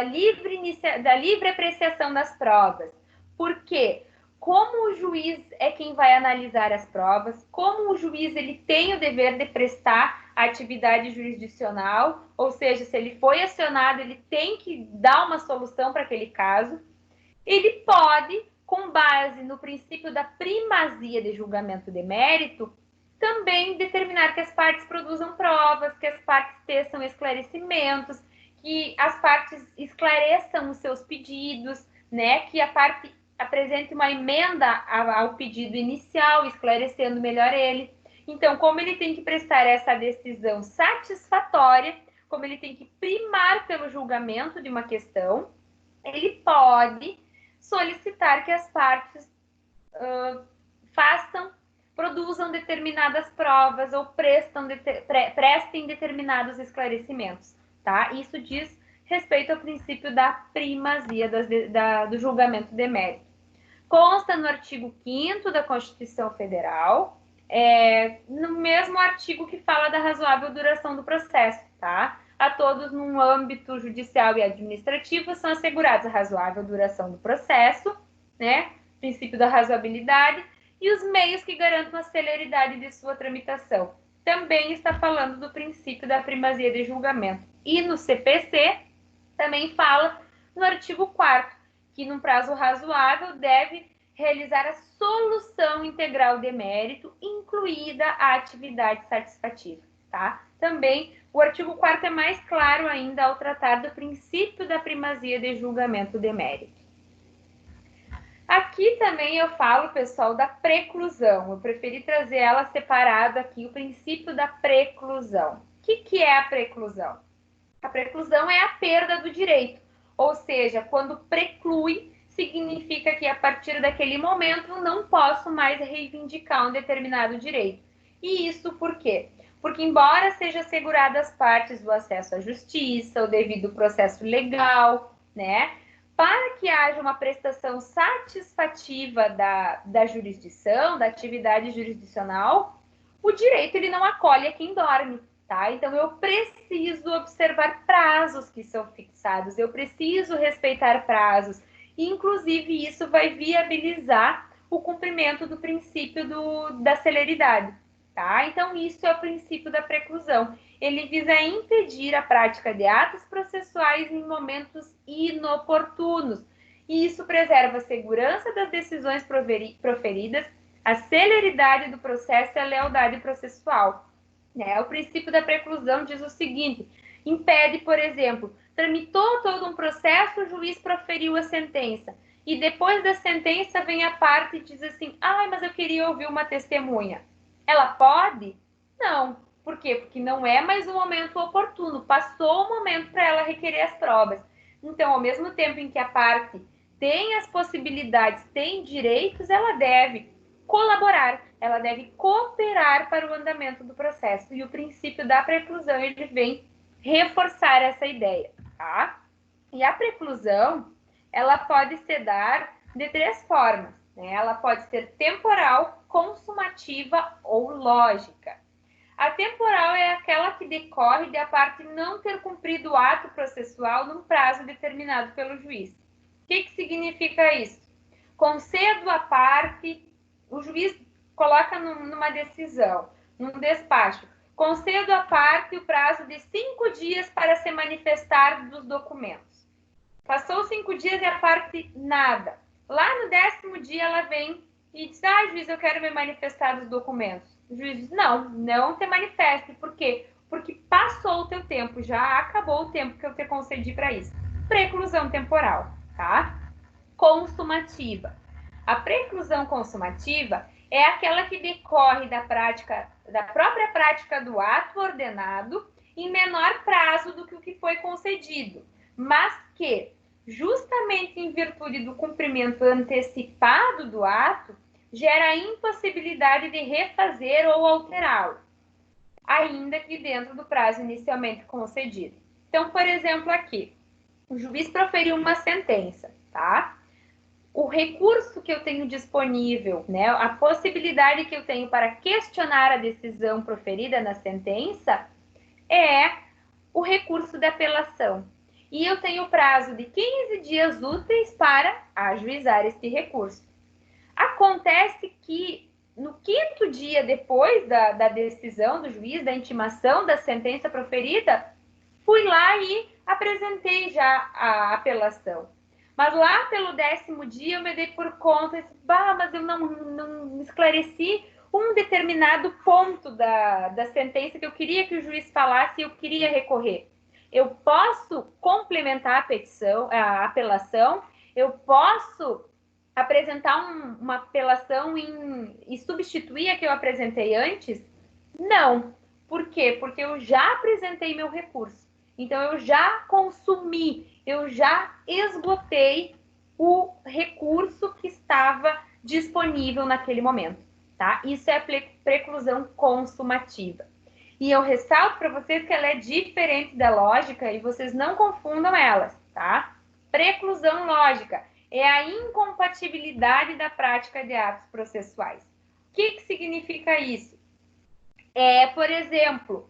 Speaker 1: livre apreciação das provas. Por quê? Como o juiz é quem vai analisar as provas, como o juiz ele tem o dever de prestar a atividade jurisdicional, ou seja, se ele foi acionado, ele tem que dar uma solução para aquele caso, ele pode, com base no princípio da primazia de julgamento de mérito, também determinar que as partes produzam provas, que as partes teçam esclarecimentos, que as partes esclareçam os seus pedidos, né? Que a parte apresente uma emenda ao pedido inicial, esclarecendo melhor ele. Então, como ele tem que prestar essa decisão satisfatória, como ele tem que primar pelo julgamento de uma questão, ele pode solicitar que as partes produzam determinadas provas ou prestem determinados esclarecimentos, tá? Isso diz respeito ao princípio da primazia do julgamento de mérito. Consta no artigo 5º da Constituição Federal, no mesmo artigo que fala da razoável duração do processo, tá? A todos, no âmbito judicial e administrativo, são assegurados a razoável duração do processo, né? Princípio da razoabilidade, e os meios que garantam a celeridade de sua tramitação. Também está falando do princípio da primazia de julgamento. E no CPC, também fala no artigo 4º, que num prazo razoável deve realizar a solução integral de mérito, incluída a atividade satisfativa, tá? Também o artigo 4º é mais claro ainda ao tratar do princípio da primazia de julgamento de mérito. Aqui também eu falo, pessoal, da preclusão. Eu preferi trazer ela separada aqui, o princípio da preclusão. O que é a preclusão? A preclusão é a perda do direito, ou seja, quando preclui, significa que a partir daquele momento não posso mais reivindicar um determinado direito. E isso por quê? Porque embora seja assegurado às partes o acesso à justiça, o devido processo legal, né? Para que haja uma prestação satisfativa da jurisdição, da atividade jurisdicional, o direito ele não acolhe a quem dorme, tá? Então, eu preciso observar prazos que são fixados, eu preciso respeitar prazos, e, inclusive, isso vai viabilizar o cumprimento do princípio da celeridade, tá? Então, isso é o princípio da preclusão. Ele visa impedir a prática de atos processuais em momentos inoportunos. E isso preserva a segurança das decisões proferidas, a celeridade do processo e a lealdade processual. O princípio da preclusão diz o seguinte: impede, por exemplo, tramitou todo um processo, o juiz proferiu a sentença, e depois da sentença vem a parte e diz assim, mas eu queria ouvir uma testemunha. Ela pode? Não. Por quê? Porque não é mais o momento oportuno, passou o momento para ela requerer as provas. Então, ao mesmo tempo em que a parte tem as possibilidades, tem direitos, ela deve colaborar, ela deve cooperar para o andamento do processo. E o princípio da preclusão, ele vem reforçar essa ideia, tá? E a preclusão, ela pode se dar de 3 formas, né? Ela pode ser temporal, consumativa ou lógica. A temporal é aquela que decorre de a parte não ter cumprido o ato processual num prazo determinado pelo juiz. O que significa isso? Concedo a parte, o juiz coloca numa decisão, num despacho, concedo à parte o prazo de 5 dias para se manifestar dos documentos. Passou 5 dias e a parte nada. Lá no 10º dia ela vem e diz, juiz, eu quero me manifestar dos documentos. O juiz diz, não te manifeste. Por quê? Porque passou o teu tempo, já acabou o tempo que eu te concedi para isso. Preclusão temporal, tá? Consumativa. A preclusão consumativa é aquela que decorre da própria prática do ato ordenado em menor prazo do que o que foi concedido, mas que, justamente em virtude do cumprimento antecipado do ato, gera a impossibilidade de refazer ou alterá-lo, ainda que dentro do prazo inicialmente concedido. Então, por exemplo, aqui, o juiz proferiu uma sentença, tá? O recurso que eu tenho disponível, né, a possibilidade que eu tenho para questionar a decisão proferida na sentença é o recurso de apelação. E eu tenho prazo de 15 dias úteis para ajuizar este recurso. Acontece que no 5º dia depois da decisão do juiz, da intimação da sentença proferida, fui lá e apresentei já a apelação. Mas lá pelo 10º dia eu me dei por conta, mas eu não esclareci um determinado ponto da sentença que eu queria que o juiz falasse e eu queria recorrer. Eu posso complementar a petição, a apelação, eu posso apresentar uma apelação e substituir a que eu apresentei antes? Não. Por quê? Porque eu já apresentei meu recurso. Então, eu já consumi, eu já esgotei o recurso que estava disponível naquele momento, tá? Isso é a preclusão consumativa. E eu ressalto para vocês que ela é diferente da lógica e vocês não confundam elas, tá? Preclusão lógica é a incompatibilidade da prática de atos processuais. O que significa isso? Por exemplo,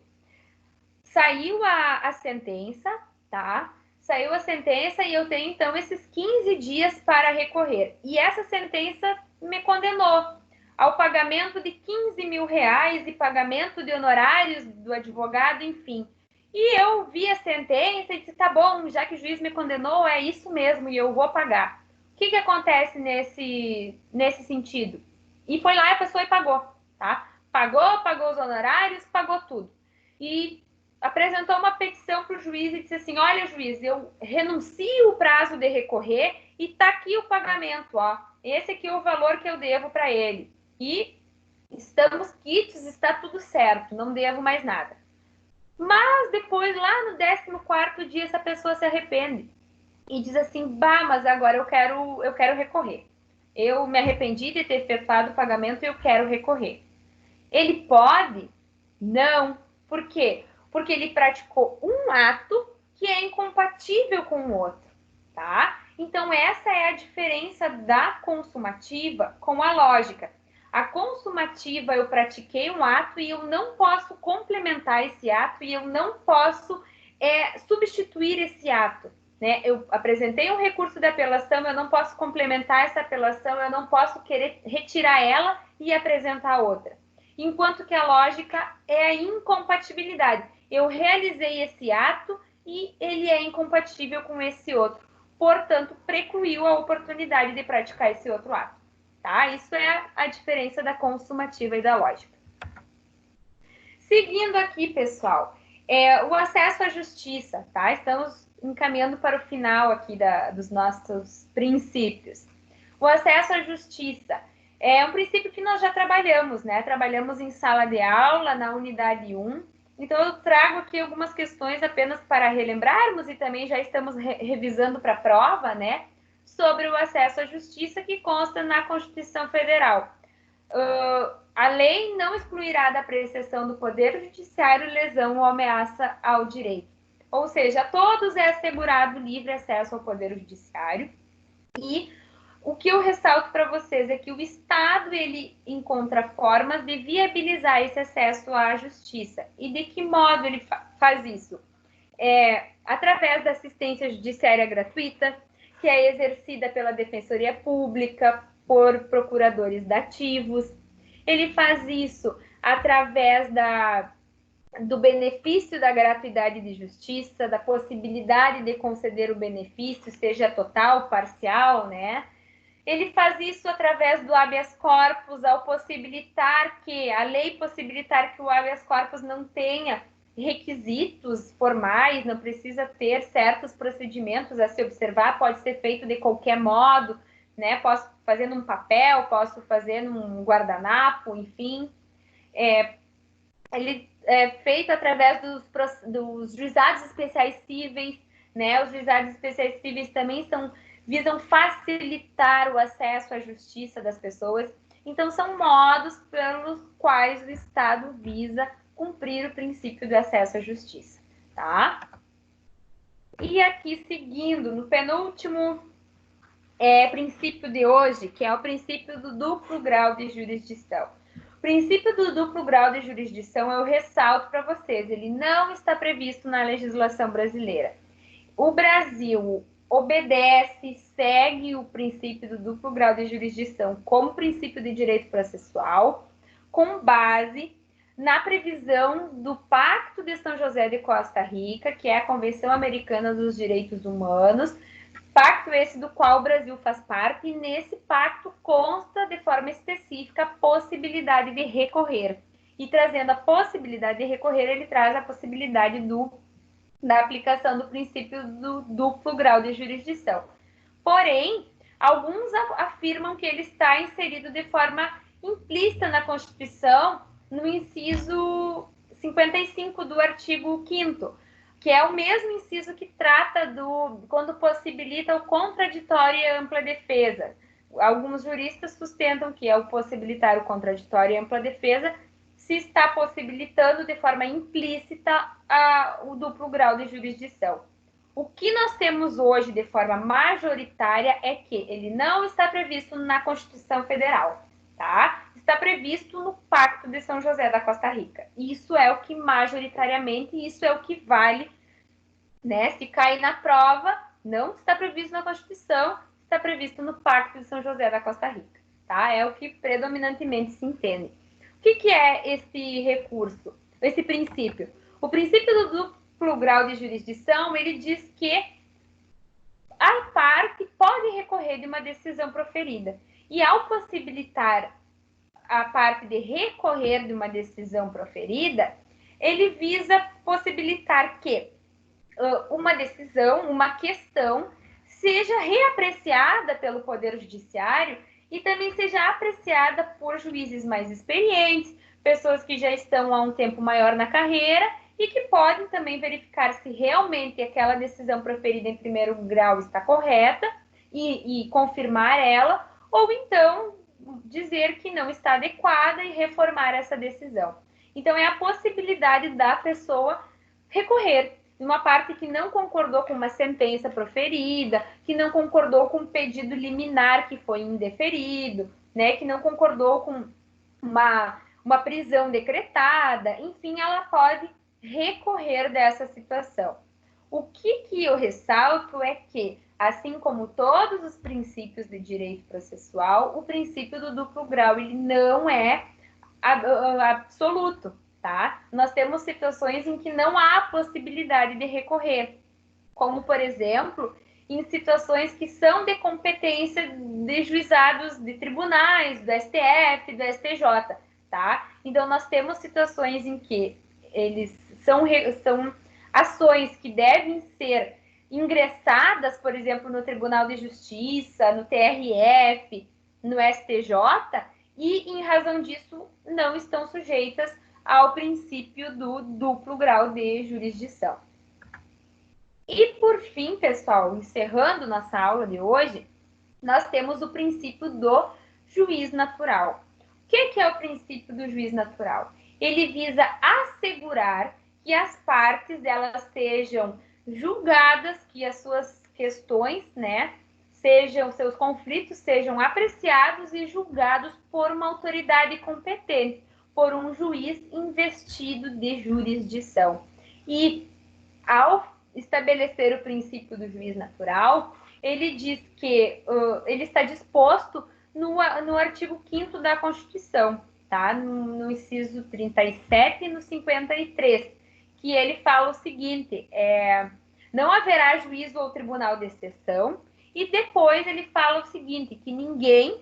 Speaker 1: saiu a sentença, tá? Saiu a sentença e eu tenho, então, esses 15 dias para recorrer. E essa sentença me condenou ao pagamento de 15 mil reais e pagamento de honorários do advogado, enfim. E eu vi a sentença e disse, tá bom, já que o juiz me condenou, é isso mesmo, e eu vou pagar. O que acontece nesse sentido? E foi lá a pessoa e pagou, tá? Pagou os honorários, pagou tudo. E apresentou uma petição para o juiz e disse assim, olha, juiz, eu renuncio o prazo de recorrer e está aqui o pagamento, ó. Esse aqui é o valor que eu devo para ele. E estamos quites, está tudo certo, não devo mais nada. Mas depois, lá no 14º dia, essa pessoa se arrepende e diz assim, mas agora eu quero recorrer. Eu me arrependi de ter efetuado o pagamento e eu quero recorrer. Ele pode? Não. Por quê? Porque ele praticou um ato que é incompatível com o outro, tá? Então, essa é a diferença da consumativa com a lógica. A consumativa, eu pratiquei um ato e eu não posso complementar esse ato e eu não posso substituir esse ato. Né? Eu apresentei um recurso de apelação, eu não posso complementar essa apelação, eu não posso querer retirar ela e apresentar outra. Enquanto que a lógica é a incompatibilidade. Eu realizei esse ato e ele é incompatível com esse outro. Portanto, precluiu a oportunidade de praticar esse outro ato. Tá? Isso é a diferença da consumativa e da lógica. Seguindo aqui, pessoal, o acesso à justiça. Tá? Estamos encaminhando para o final aqui dos nossos princípios. O acesso à justiça é um princípio que nós já trabalhamos, né? Trabalhamos em sala de aula, na unidade 1. Então, eu trago aqui algumas questões apenas para relembrarmos e também já estamos revisando para a prova, né? Sobre o acesso à justiça que consta na Constituição Federal. A lei não excluirá da apreciação do Poder Judiciário lesão ou ameaça ao direito. ou seja, a todos é assegurado livre acesso ao Poder Judiciário. E o que eu ressalto para vocês é que o Estado ele encontra formas de viabilizar esse acesso à justiça. E de que modo ele faz isso? Através da assistência judiciária gratuita, que é exercida pela Defensoria Pública, por procuradores dativos. Ele faz isso através do benefício da gratuidade de justiça, da possibilidade de conceder o benefício, seja total, parcial, né? Ele faz isso através do habeas corpus, ao possibilitar que, a lei possibilitar que o habeas corpus não tenha requisitos formais, não precisa ter certos procedimentos a se observar, pode ser feito de qualquer modo, né? Posso fazer num papel, posso fazer num guardanapo, enfim. Ele é feito através dos juizados especiais cíveis, né? Os juizados especiais cíveis também visam facilitar o acesso à justiça das pessoas. Então, são modos pelos quais o Estado visa cumprir o princípio do acesso à justiça, tá? E aqui, seguindo, no penúltimo princípio de hoje, que é o princípio do duplo grau de jurisdição. O princípio do duplo grau de jurisdição, eu ressalto para vocês, ele não está previsto na legislação brasileira. O Brasil obedece, segue o princípio do duplo grau de jurisdição como princípio de direito processual, com base na previsão do Pacto de São José de Costa Rica, que é a Convenção Americana dos Direitos Humanos, pacto esse do qual o Brasil faz parte, e nesse pacto consta de forma específica a possibilidade de recorrer. E trazendo a possibilidade de recorrer, ele traz a possibilidade da aplicação do princípio do duplo grau de jurisdição. Porém, alguns afirmam que ele está inserido de forma implícita na Constituição, no inciso 55 do artigo 5º, que é o mesmo inciso que trata quando possibilita o contraditório e a ampla defesa. Alguns juristas sustentam que ao possibilitar o contraditório e a ampla defesa, se está possibilitando de forma implícita o duplo grau de jurisdição. O que nós temos hoje de forma majoritária é que ele não está previsto na Constituição Federal, tá? Está previsto no Pacto de São José da Costa Rica. Isso é o que majoritariamente, isso é o que vale, né? Se cair na prova, não está previsto na Constituição, está previsto no Pacto de São José da Costa Rica, tá? É o que predominantemente se entende. O que é esse recurso, esse princípio? O princípio do duplo grau de jurisdição, ele diz que a parte pode recorrer de uma decisão proferida. E ao possibilitar a parte de recorrer de uma decisão proferida, ele visa possibilitar que uma decisão, uma questão, seja reapreciada pelo Poder Judiciário e também seja apreciada por juízes mais experientes, pessoas que já estão há um tempo maior na carreira e que podem também verificar se realmente aquela decisão proferida em primeiro grau está correta e confirmar ela, ou então dizer que não está adequada e reformar essa decisão. Então, é a possibilidade da pessoa recorrer de uma parte que não concordou com uma sentença proferida, que não concordou com um pedido liminar que foi indeferido, né, que não concordou com uma prisão decretada, enfim, ela pode recorrer dessa situação. O que eu ressalto é que, assim como todos os princípios de direito processual, o princípio do duplo grau ele não é absoluto, tá? Nós temos situações em que não há possibilidade de recorrer, como, por exemplo, em situações que são de competência de juizados de tribunais, do STF, do STJ, tá? Então, nós temos situações em que eles são ações que devem ser ingressadas, por exemplo, no Tribunal de Justiça, no TRF, no STJ, e, em razão disso, não estão sujeitas ao princípio do duplo grau de jurisdição. E, por fim, pessoal, encerrando nossa aula de hoje, nós temos o princípio do juiz natural. O que é o princípio do juiz natural? Ele visa assegurar que as partes elas sejam julgadas, que as suas questões, né, seus conflitos sejam apreciados e julgados por uma autoridade competente, por um juiz investido de jurisdição. E ao estabelecer o princípio do juiz natural, ele diz que ele está disposto no artigo 5º da Constituição, tá? No inciso 37 e no 53, que ele fala o seguinte, não haverá juízo ou tribunal de exceção, e depois ele fala o seguinte, que ninguém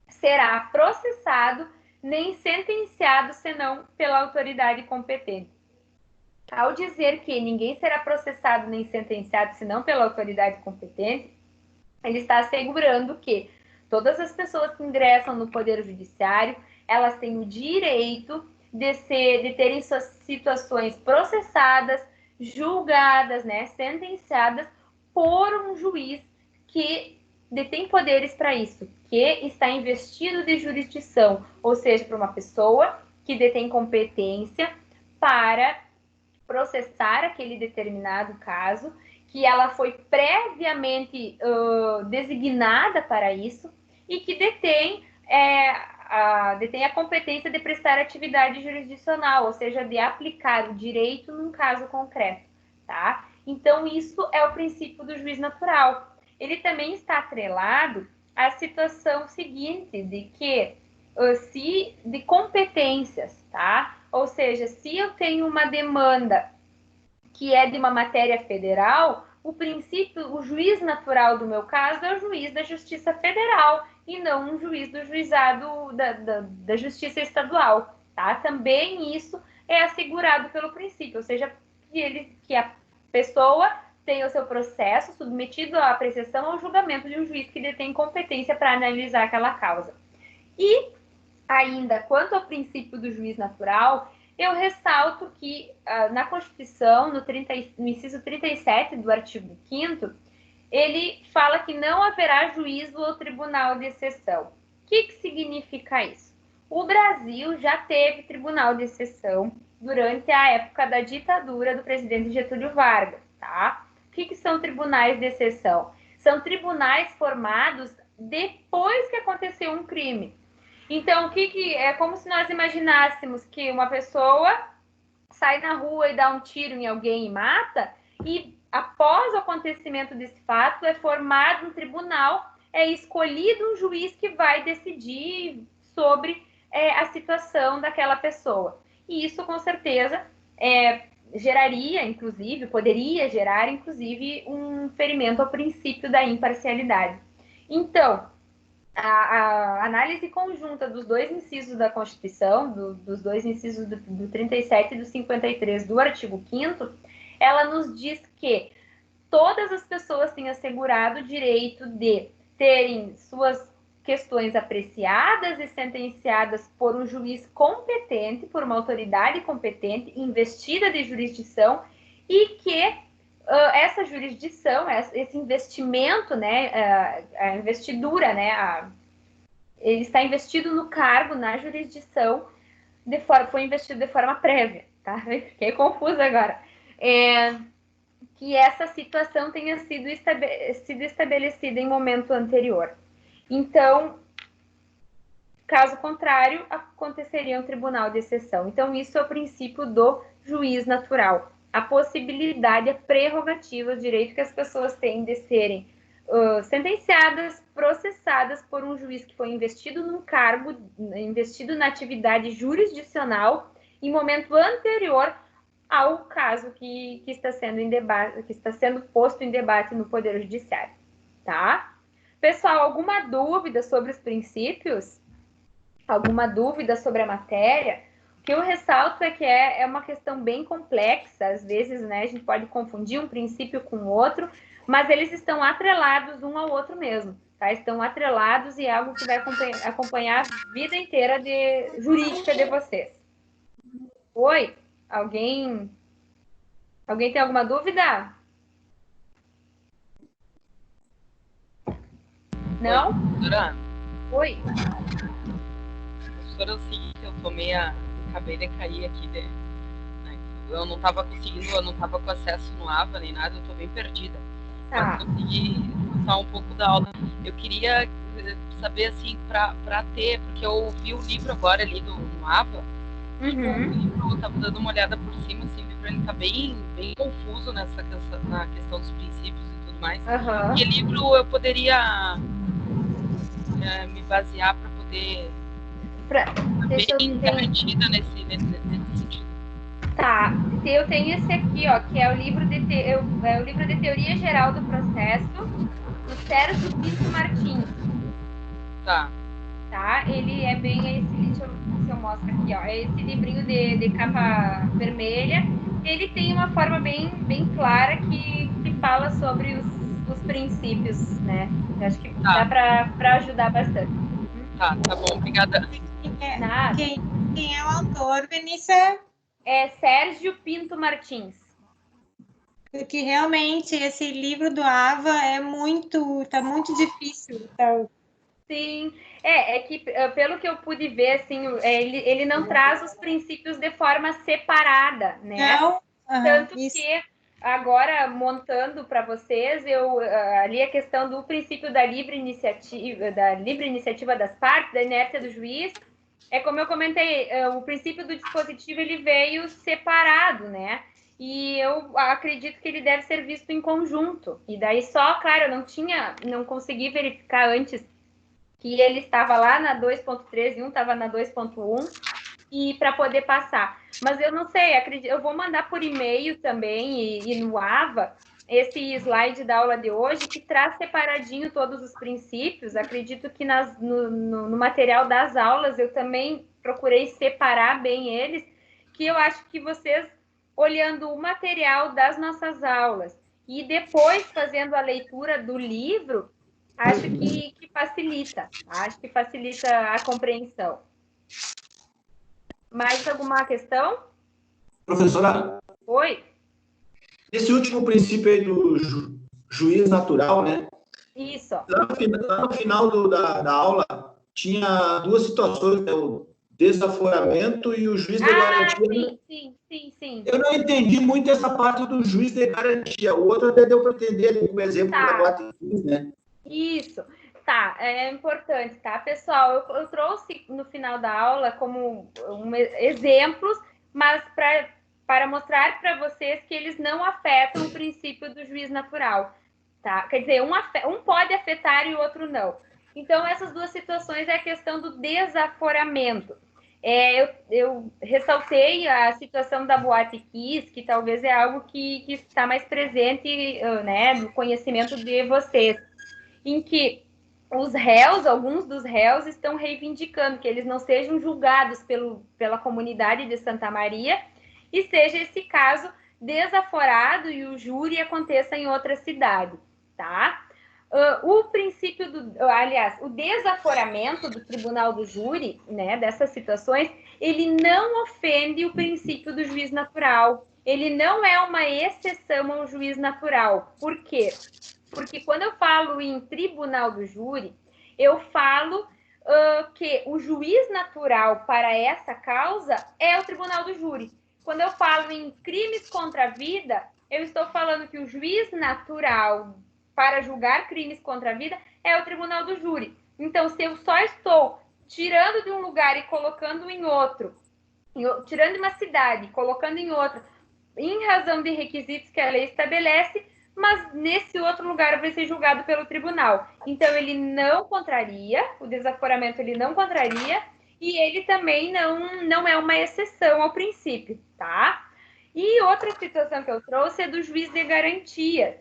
Speaker 1: será processado nem sentenciado senão pela autoridade competente. Ao dizer que ninguém será processado nem sentenciado senão pela autoridade competente, ele está assegurando que todas as pessoas que ingressam no Poder Judiciário, elas têm o direito de terem suas situações processadas, julgadas, né, sentenciadas por um juiz que detém poderes para isso, que está investido de jurisdição, ou seja, para uma pessoa que detém competência para processar aquele determinado caso, que ela foi previamente designada para isso e que detém a competência de prestar atividade jurisdicional, ou seja, de aplicar o direito num caso concreto, tá? Então, isso é o princípio do juiz natural. Ele também está atrelado à situação seguinte, de que, de competências, tá? Ou seja, se eu tenho uma demanda que é de uma matéria federal, o juiz natural do meu caso é o juiz da Justiça Federal e não um juiz do juizado da Justiça Estadual, tá? Também isso é assegurado pelo princípio, ou seja, que a pessoa tem o seu processo submetido à apreciação ou julgamento de um juiz que detém competência para analisar aquela causa. E ainda, quanto ao princípio do juiz natural, eu ressalto que na Constituição, no inciso 37 do artigo 5º, ele fala que não haverá juízo ou tribunal de exceção. O que significa isso? O Brasil já teve tribunal de exceção durante a época da ditadura do presidente Getúlio Vargas, tá? O que são tribunais de exceção? São tribunais formados depois que aconteceu um crime. Então, é como se nós imaginássemos que uma pessoa sai na rua e dá um tiro em alguém e mata, e após o acontecimento desse fato, é formado um tribunal, é escolhido um juiz que vai decidir sobre a situação daquela pessoa. E isso, com certeza, geraria, inclusive, poderia gerar, inclusive, um ferimento ao princípio da imparcialidade. Então, a análise conjunta dos dois incisos da Constituição, dos dois incisos do 37 e do 53 do artigo 5º, ela nos diz que todas as pessoas têm assegurado o direito de terem suas questões apreciadas e sentenciadas por um juiz competente, por uma autoridade competente, investida de jurisdição, e que essa jurisdição, esse investimento, né, a investidura, né, ele está investido no cargo, na jurisdição, foi investido de forma prévia, tá? Fiquei confusa agora. Que essa situação tenha sido estabelecida em momento anterior. Então, caso contrário, aconteceria um tribunal de exceção. Então, isso é o princípio do juiz natural. A possibilidade, a prerrogativa, o direito que as pessoas têm de serem sentenciadas, processadas por um juiz que foi investido num cargo, investido na atividade jurisdicional em momento anterior ao caso que está sendo em debate, que está sendo posto em debate no Poder Judiciário, tá? Pessoal, alguma dúvida sobre os princípios? Alguma dúvida sobre a matéria? O que eu ressalto é que é uma questão bem complexa, às vezes, né, a gente pode confundir um princípio com o outro, mas eles estão atrelados um ao outro mesmo, tá? Estão atrelados e é algo que vai acompanhar a vida inteira jurídica de vocês. Oi? Alguém tem alguma dúvida? Não?
Speaker 4: Oi, professora.
Speaker 1: Oi.
Speaker 4: Professora, é o seguinte, acabei de cair aqui eu não estava conseguindo, eu não estava com acesso no AVA nem nada, eu estou bem perdida. Mas consegui escutar um pouco da aula. Eu queria saber, assim, para ter, porque eu vi o livro agora ali no AVA, e o livro, eu estava dando uma olhada por cima, assim, o livro ele está bem confuso na questão dos princípios e tudo mais. Que livro eu poderia me basear para poder estar bem garantida nesse sentido?
Speaker 1: Tá, eu tenho esse aqui, ó, que é o livro de Teoria Geral do Processo, do Sérgio Pinto Martins.
Speaker 4: Tá.
Speaker 1: Ele é bem, deixa eu mostro aqui, ó, é esse livrinho de capa vermelha. Ele tem uma forma bem clara que fala sobre os princípios, né? Eu acho que dá para ajudar bastante.
Speaker 4: Tá bom, obrigada.
Speaker 3: Quem é o autor, Vinícius?
Speaker 1: É Sérgio Pinto Martins.
Speaker 3: Porque realmente esse livro do AVA tá muito difícil. Tá?
Speaker 1: Sim, é que pelo que eu pude ver, assim, ele não traz os princípios de forma separada, né?
Speaker 3: Não,
Speaker 1: Tanto
Speaker 3: isso.
Speaker 1: que agora, montando para vocês, ali a questão do princípio da livre iniciativa das partes, da inércia do juiz, é como eu comentei, o princípio do dispositivo ele veio separado, né? E eu acredito que ele deve ser visto em conjunto. E daí só, claro, eu não consegui verificar antes que ele estava lá na 2.3 e um estava na 2.1 e para poder passar. Mas eu não sei, eu vou mandar por e-mail também e no AVA esse slide da aula de hoje que traz separadinho todos os princípios. Acredito que no material das aulas eu também procurei separar bem eles, que eu acho que vocês, olhando o material das nossas aulas e depois fazendo a leitura do livro, acho que facilita. Acho que facilita a compreensão. Mais alguma questão?
Speaker 2: Professora?
Speaker 1: Oi?
Speaker 2: Esse último princípio aí do juiz natural, né?
Speaker 1: Isso.
Speaker 2: Lá no final da aula, tinha duas situações, né? O desaforamento e o juiz de garantia.
Speaker 1: Sim.
Speaker 2: Eu não entendi muito essa parte do juiz de garantia. O outro até deu para entender ali como exemplo da Boate Kiss, né?
Speaker 1: Isso. Tá, é importante, tá? Pessoal, eu trouxe no final da aula como exemplos, mas para mostrar para vocês que eles não afetam o princípio do juiz natural, tá? Quer dizer, um pode afetar e o outro não. Então, essas duas situações é a questão do desaforamento. Eu ressaltei a situação da Boate Kiss, que talvez é algo que está mais presente, né, no conhecimento de vocês, em que alguns dos réus estão reivindicando que eles não sejam julgados pela comunidade de Santa Maria e seja esse caso desaforado e o júri aconteça em outra cidade, tá? O princípio o desaforamento do tribunal do júri, né, dessas situações, ele não ofende o princípio do juiz natural. Ele não é uma exceção ao juiz natural. Por quê? Porque quando eu falo em tribunal do júri, eu falo que o juiz natural para essa causa é o tribunal do júri. Quando eu falo em crimes contra a vida, eu estou falando que o juiz natural para julgar crimes contra a vida é o tribunal do júri. Então, se eu só estou tirando de um lugar e colocando em outro, tirando de uma cidade e colocando em outra, em razão de requisitos que a lei estabelece, mas nesse outro lugar vai ser julgado pelo tribunal. Então, ele não contraria, o desaforamento ele não contraria, e ele também não é uma exceção ao princípio, tá? E outra situação que eu trouxe é do juiz de garantias.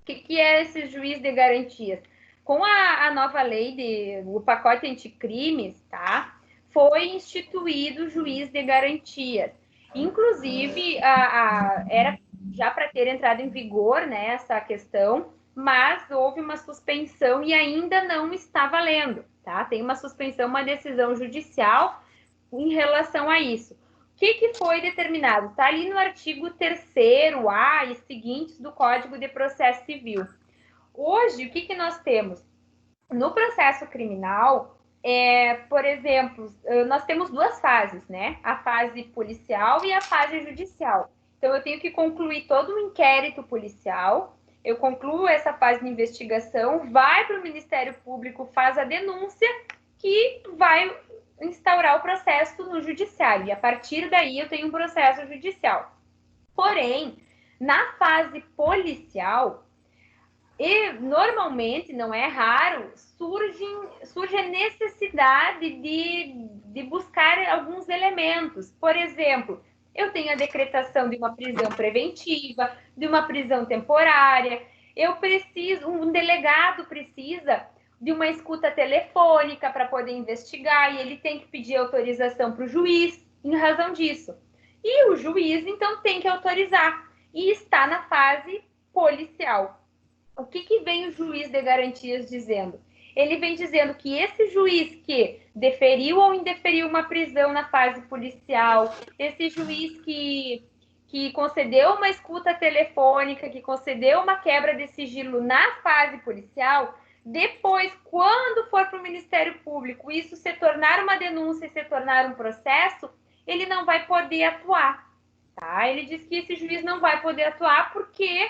Speaker 1: O que é esse juiz de garantias? Com a nova lei o pacote anticrimes, tá? Foi instituído o juiz de garantias. Inclusive, era já para ter entrado em vigor, né, essa questão, mas houve uma suspensão e ainda não está valendo, tá? Tem uma suspensão, uma decisão judicial em relação a isso. O que foi determinado? Está ali no artigo 3º-A e seguintes do Código de Processo Civil. Hoje, o que nós temos? No processo criminal, por exemplo, nós temos duas fases, né? A fase policial e a fase judicial. Então, eu tenho que concluir todo o inquérito policial, eu concluo essa fase de investigação, vai para o Ministério Público, faz a denúncia, que vai instaurar o processo no judiciário. E a partir daí eu tenho um processo judicial. Porém, na fase policial, e normalmente, não é raro, surge a necessidade de buscar alguns elementos. Por exemplo, eu tenho a decretação de uma prisão preventiva, de uma prisão temporária, um delegado precisa de uma escuta telefônica para poder investigar, e ele tem que pedir autorização para o juiz em razão disso. E o juiz, então, tem que autorizar, e está na fase policial. O que vem o juiz de garantias dizendo? Ele vem dizendo que esse juiz que deferiu ou indeferiu uma prisão na fase policial, esse juiz que concedeu uma escuta telefônica, que concedeu uma quebra de sigilo na fase policial, depois, quando for para o Ministério Público, isso se tornar uma denúncia e se tornar um processo, ele não vai poder atuar. Tá? Ele diz que esse juiz não vai poder atuar porque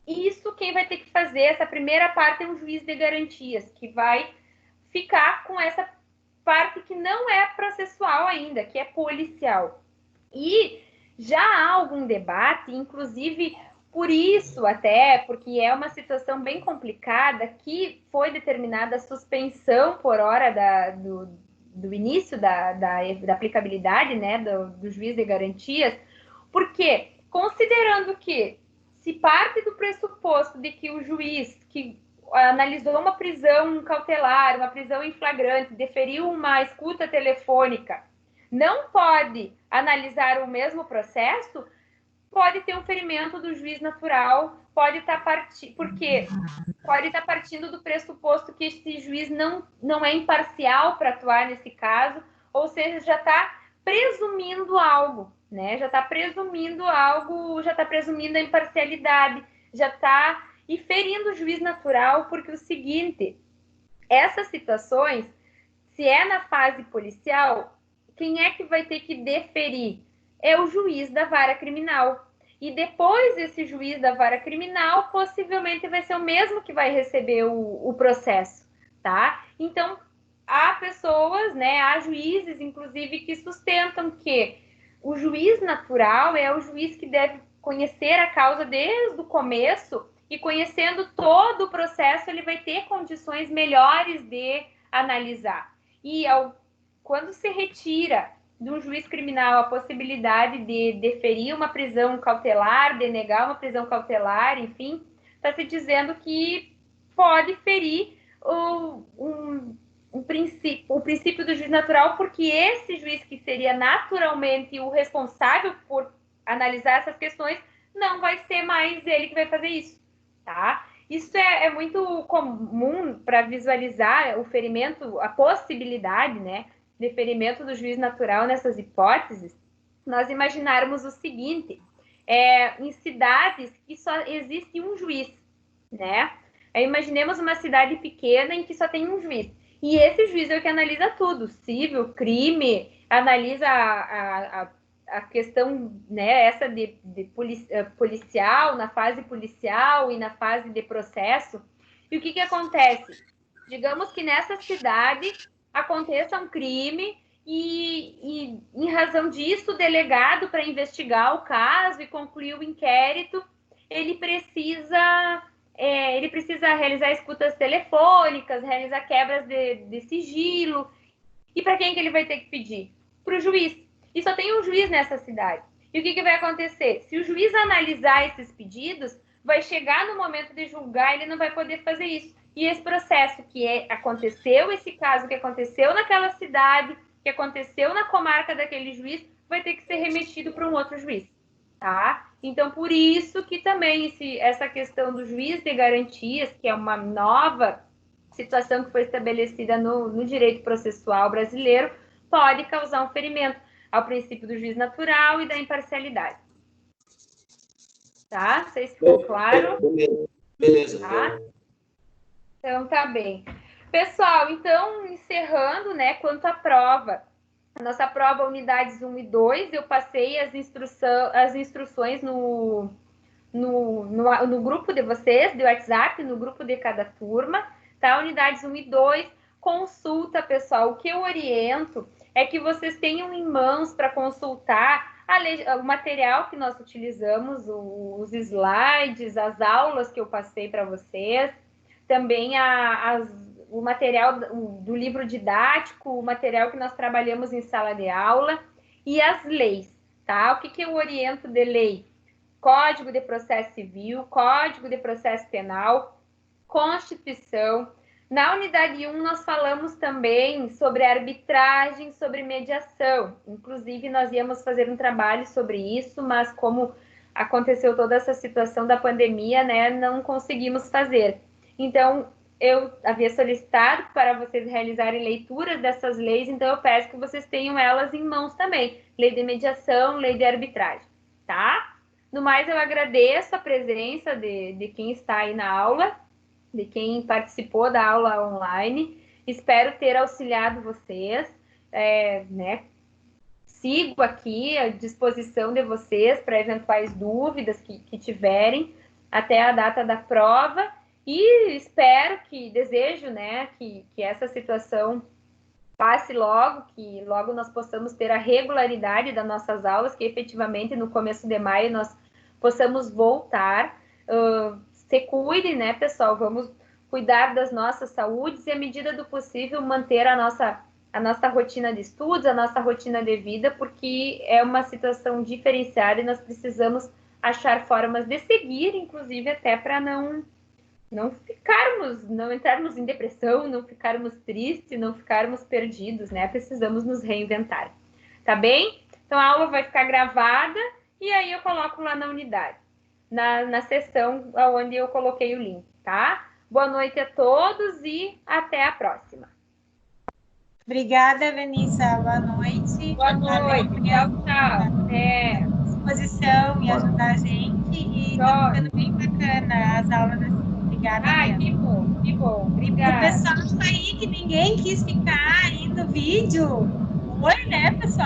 Speaker 1: isso quem vai ter que fazer, essa primeira parte é um juiz de garantias, que vai ficar com essa parte que não é processual ainda, que é policial. E já há algum debate, inclusive por isso até, porque é uma situação bem complicada, que foi determinada a suspensão por hora do início da aplicabilidade, né, do juiz de garantias, porque considerando que se parte do pressuposto de que o juiz que analisou uma prisão cautelar, uma prisão em flagrante, deferiu uma escuta telefônica, não pode analisar o mesmo processo, pode ter um ferimento do juiz natural, pode estar partindo do pressuposto que esse juiz não é imparcial para atuar nesse caso, ou seja, já está presumindo algo, né? Já está presumindo algo, já está presumindo a imparcialidade, já está ferindo o juiz natural, porque o seguinte, essas situações, se é na fase policial, quem é que vai ter que deferir? É o juiz da vara criminal. E depois esse juiz da vara criminal, possivelmente vai ser o mesmo que vai receber o processo, tá? Então, há pessoas, né, há juízes, inclusive, que sustentam que o juiz natural é o juiz que deve conhecer a causa desde o começo, e conhecendo todo o processo, ele vai ter condições melhores de analisar. E quando se retira do juiz criminal a possibilidade de deferir uma prisão cautelar, de negar uma prisão cautelar, enfim, está se dizendo que pode ferir o princípio do juiz natural, porque esse juiz que seria naturalmente o responsável por analisar essas questões, não vai ser mais ele que vai fazer isso, tá? Isso é muito comum para visualizar o ferimento, a possibilidade, né, de ferimento do juiz natural nessas hipóteses, nós imaginarmos o seguinte, em cidades que só existe um juiz, né? Imaginemos uma cidade pequena em que só tem um juiz. E esse juiz é o que analisa tudo, civil, crime, analisa a questão, né, essa de policial, na fase policial e na fase de processo. E o que acontece? Digamos que nessa cidade aconteça um crime e em razão disso, o delegado, para investigar o caso e concluir o inquérito, ele precisa realizar escutas telefônicas, realizar quebras de sigilo. E para quem que ele vai ter que pedir? Para o juiz. E só tem um juiz nessa cidade. E o que vai acontecer? Se o juiz analisar esses pedidos, vai chegar no momento de julgar, ele não vai poder fazer isso. E esse processo aconteceu, esse caso que aconteceu naquela cidade, que aconteceu na comarca daquele juiz, vai ter que ser remetido para um outro juiz, tá? Então, por isso que também essa questão do juiz de garantias, que é uma nova situação que foi estabelecida no direito processual brasileiro, pode causar um ferimento ao princípio do juiz natural e da imparcialidade. Tá? Não sei se ficou claro.
Speaker 2: Beleza.
Speaker 1: Tá? Então, tá bem. Pessoal, então, encerrando, né, quanto à prova. A nossa prova, unidades 1 e 2, eu passei as instruções no grupo de vocês, do WhatsApp, no grupo de cada turma, tá? Unidades 1 e 2, consulta, pessoal. O que eu oriento é que vocês tenham em mãos para consultar o material que nós utilizamos, os slides, as aulas que eu passei para vocês, também o material do livro didático, o material que nós trabalhamos em sala de aula e as leis, tá? O que eu oriento de lei? Código de Processo Civil, Código de Processo Penal, Constituição. Na unidade 1, nós falamos também sobre arbitragem, sobre mediação. Inclusive, nós íamos fazer um trabalho sobre isso, mas como aconteceu toda essa situação da pandemia, né, não conseguimos fazer. Então, eu havia solicitado para vocês realizarem leituras dessas leis, então eu peço que vocês tenham elas em mãos também. Lei de mediação, lei de arbitragem, tá? No mais, eu agradeço a presença de quem está aí na aula, de quem participou da aula online. Espero ter auxiliado vocês, né? Sigo aqui à disposição de vocês para eventuais dúvidas que tiverem até a data da prova e espero desejo, né, que essa situação passe logo, que logo nós possamos ter a regularidade das nossas aulas, que efetivamente no começo de maio nós possamos voltar. Se cuidem, né, pessoal? Vamos cuidar das nossas saúdes e, à medida do possível, manter a nossa rotina de estudos, a nossa rotina de vida, porque é uma situação diferenciada e nós precisamos achar formas de seguir, inclusive até para não entrarmos em depressão, não ficarmos tristes, não ficarmos perdidos, né? Precisamos nos reinventar, tá bem? Então, a aula vai ficar gravada e aí eu coloco lá na unidade, na sessão onde eu coloquei o link, tá? Boa noite a todos e até a próxima.
Speaker 3: Obrigada, Vanessa. Boa noite.
Speaker 1: Boa noite. Tchau.
Speaker 3: Disposição e ajudar a gente. E tá ficando bem bacana as aulas. Obrigada.
Speaker 1: Ai, que bom, que bom. Obrigada.
Speaker 3: O pessoal sair, que ninguém quis ficar aí no vídeo. Oi, né, pessoal?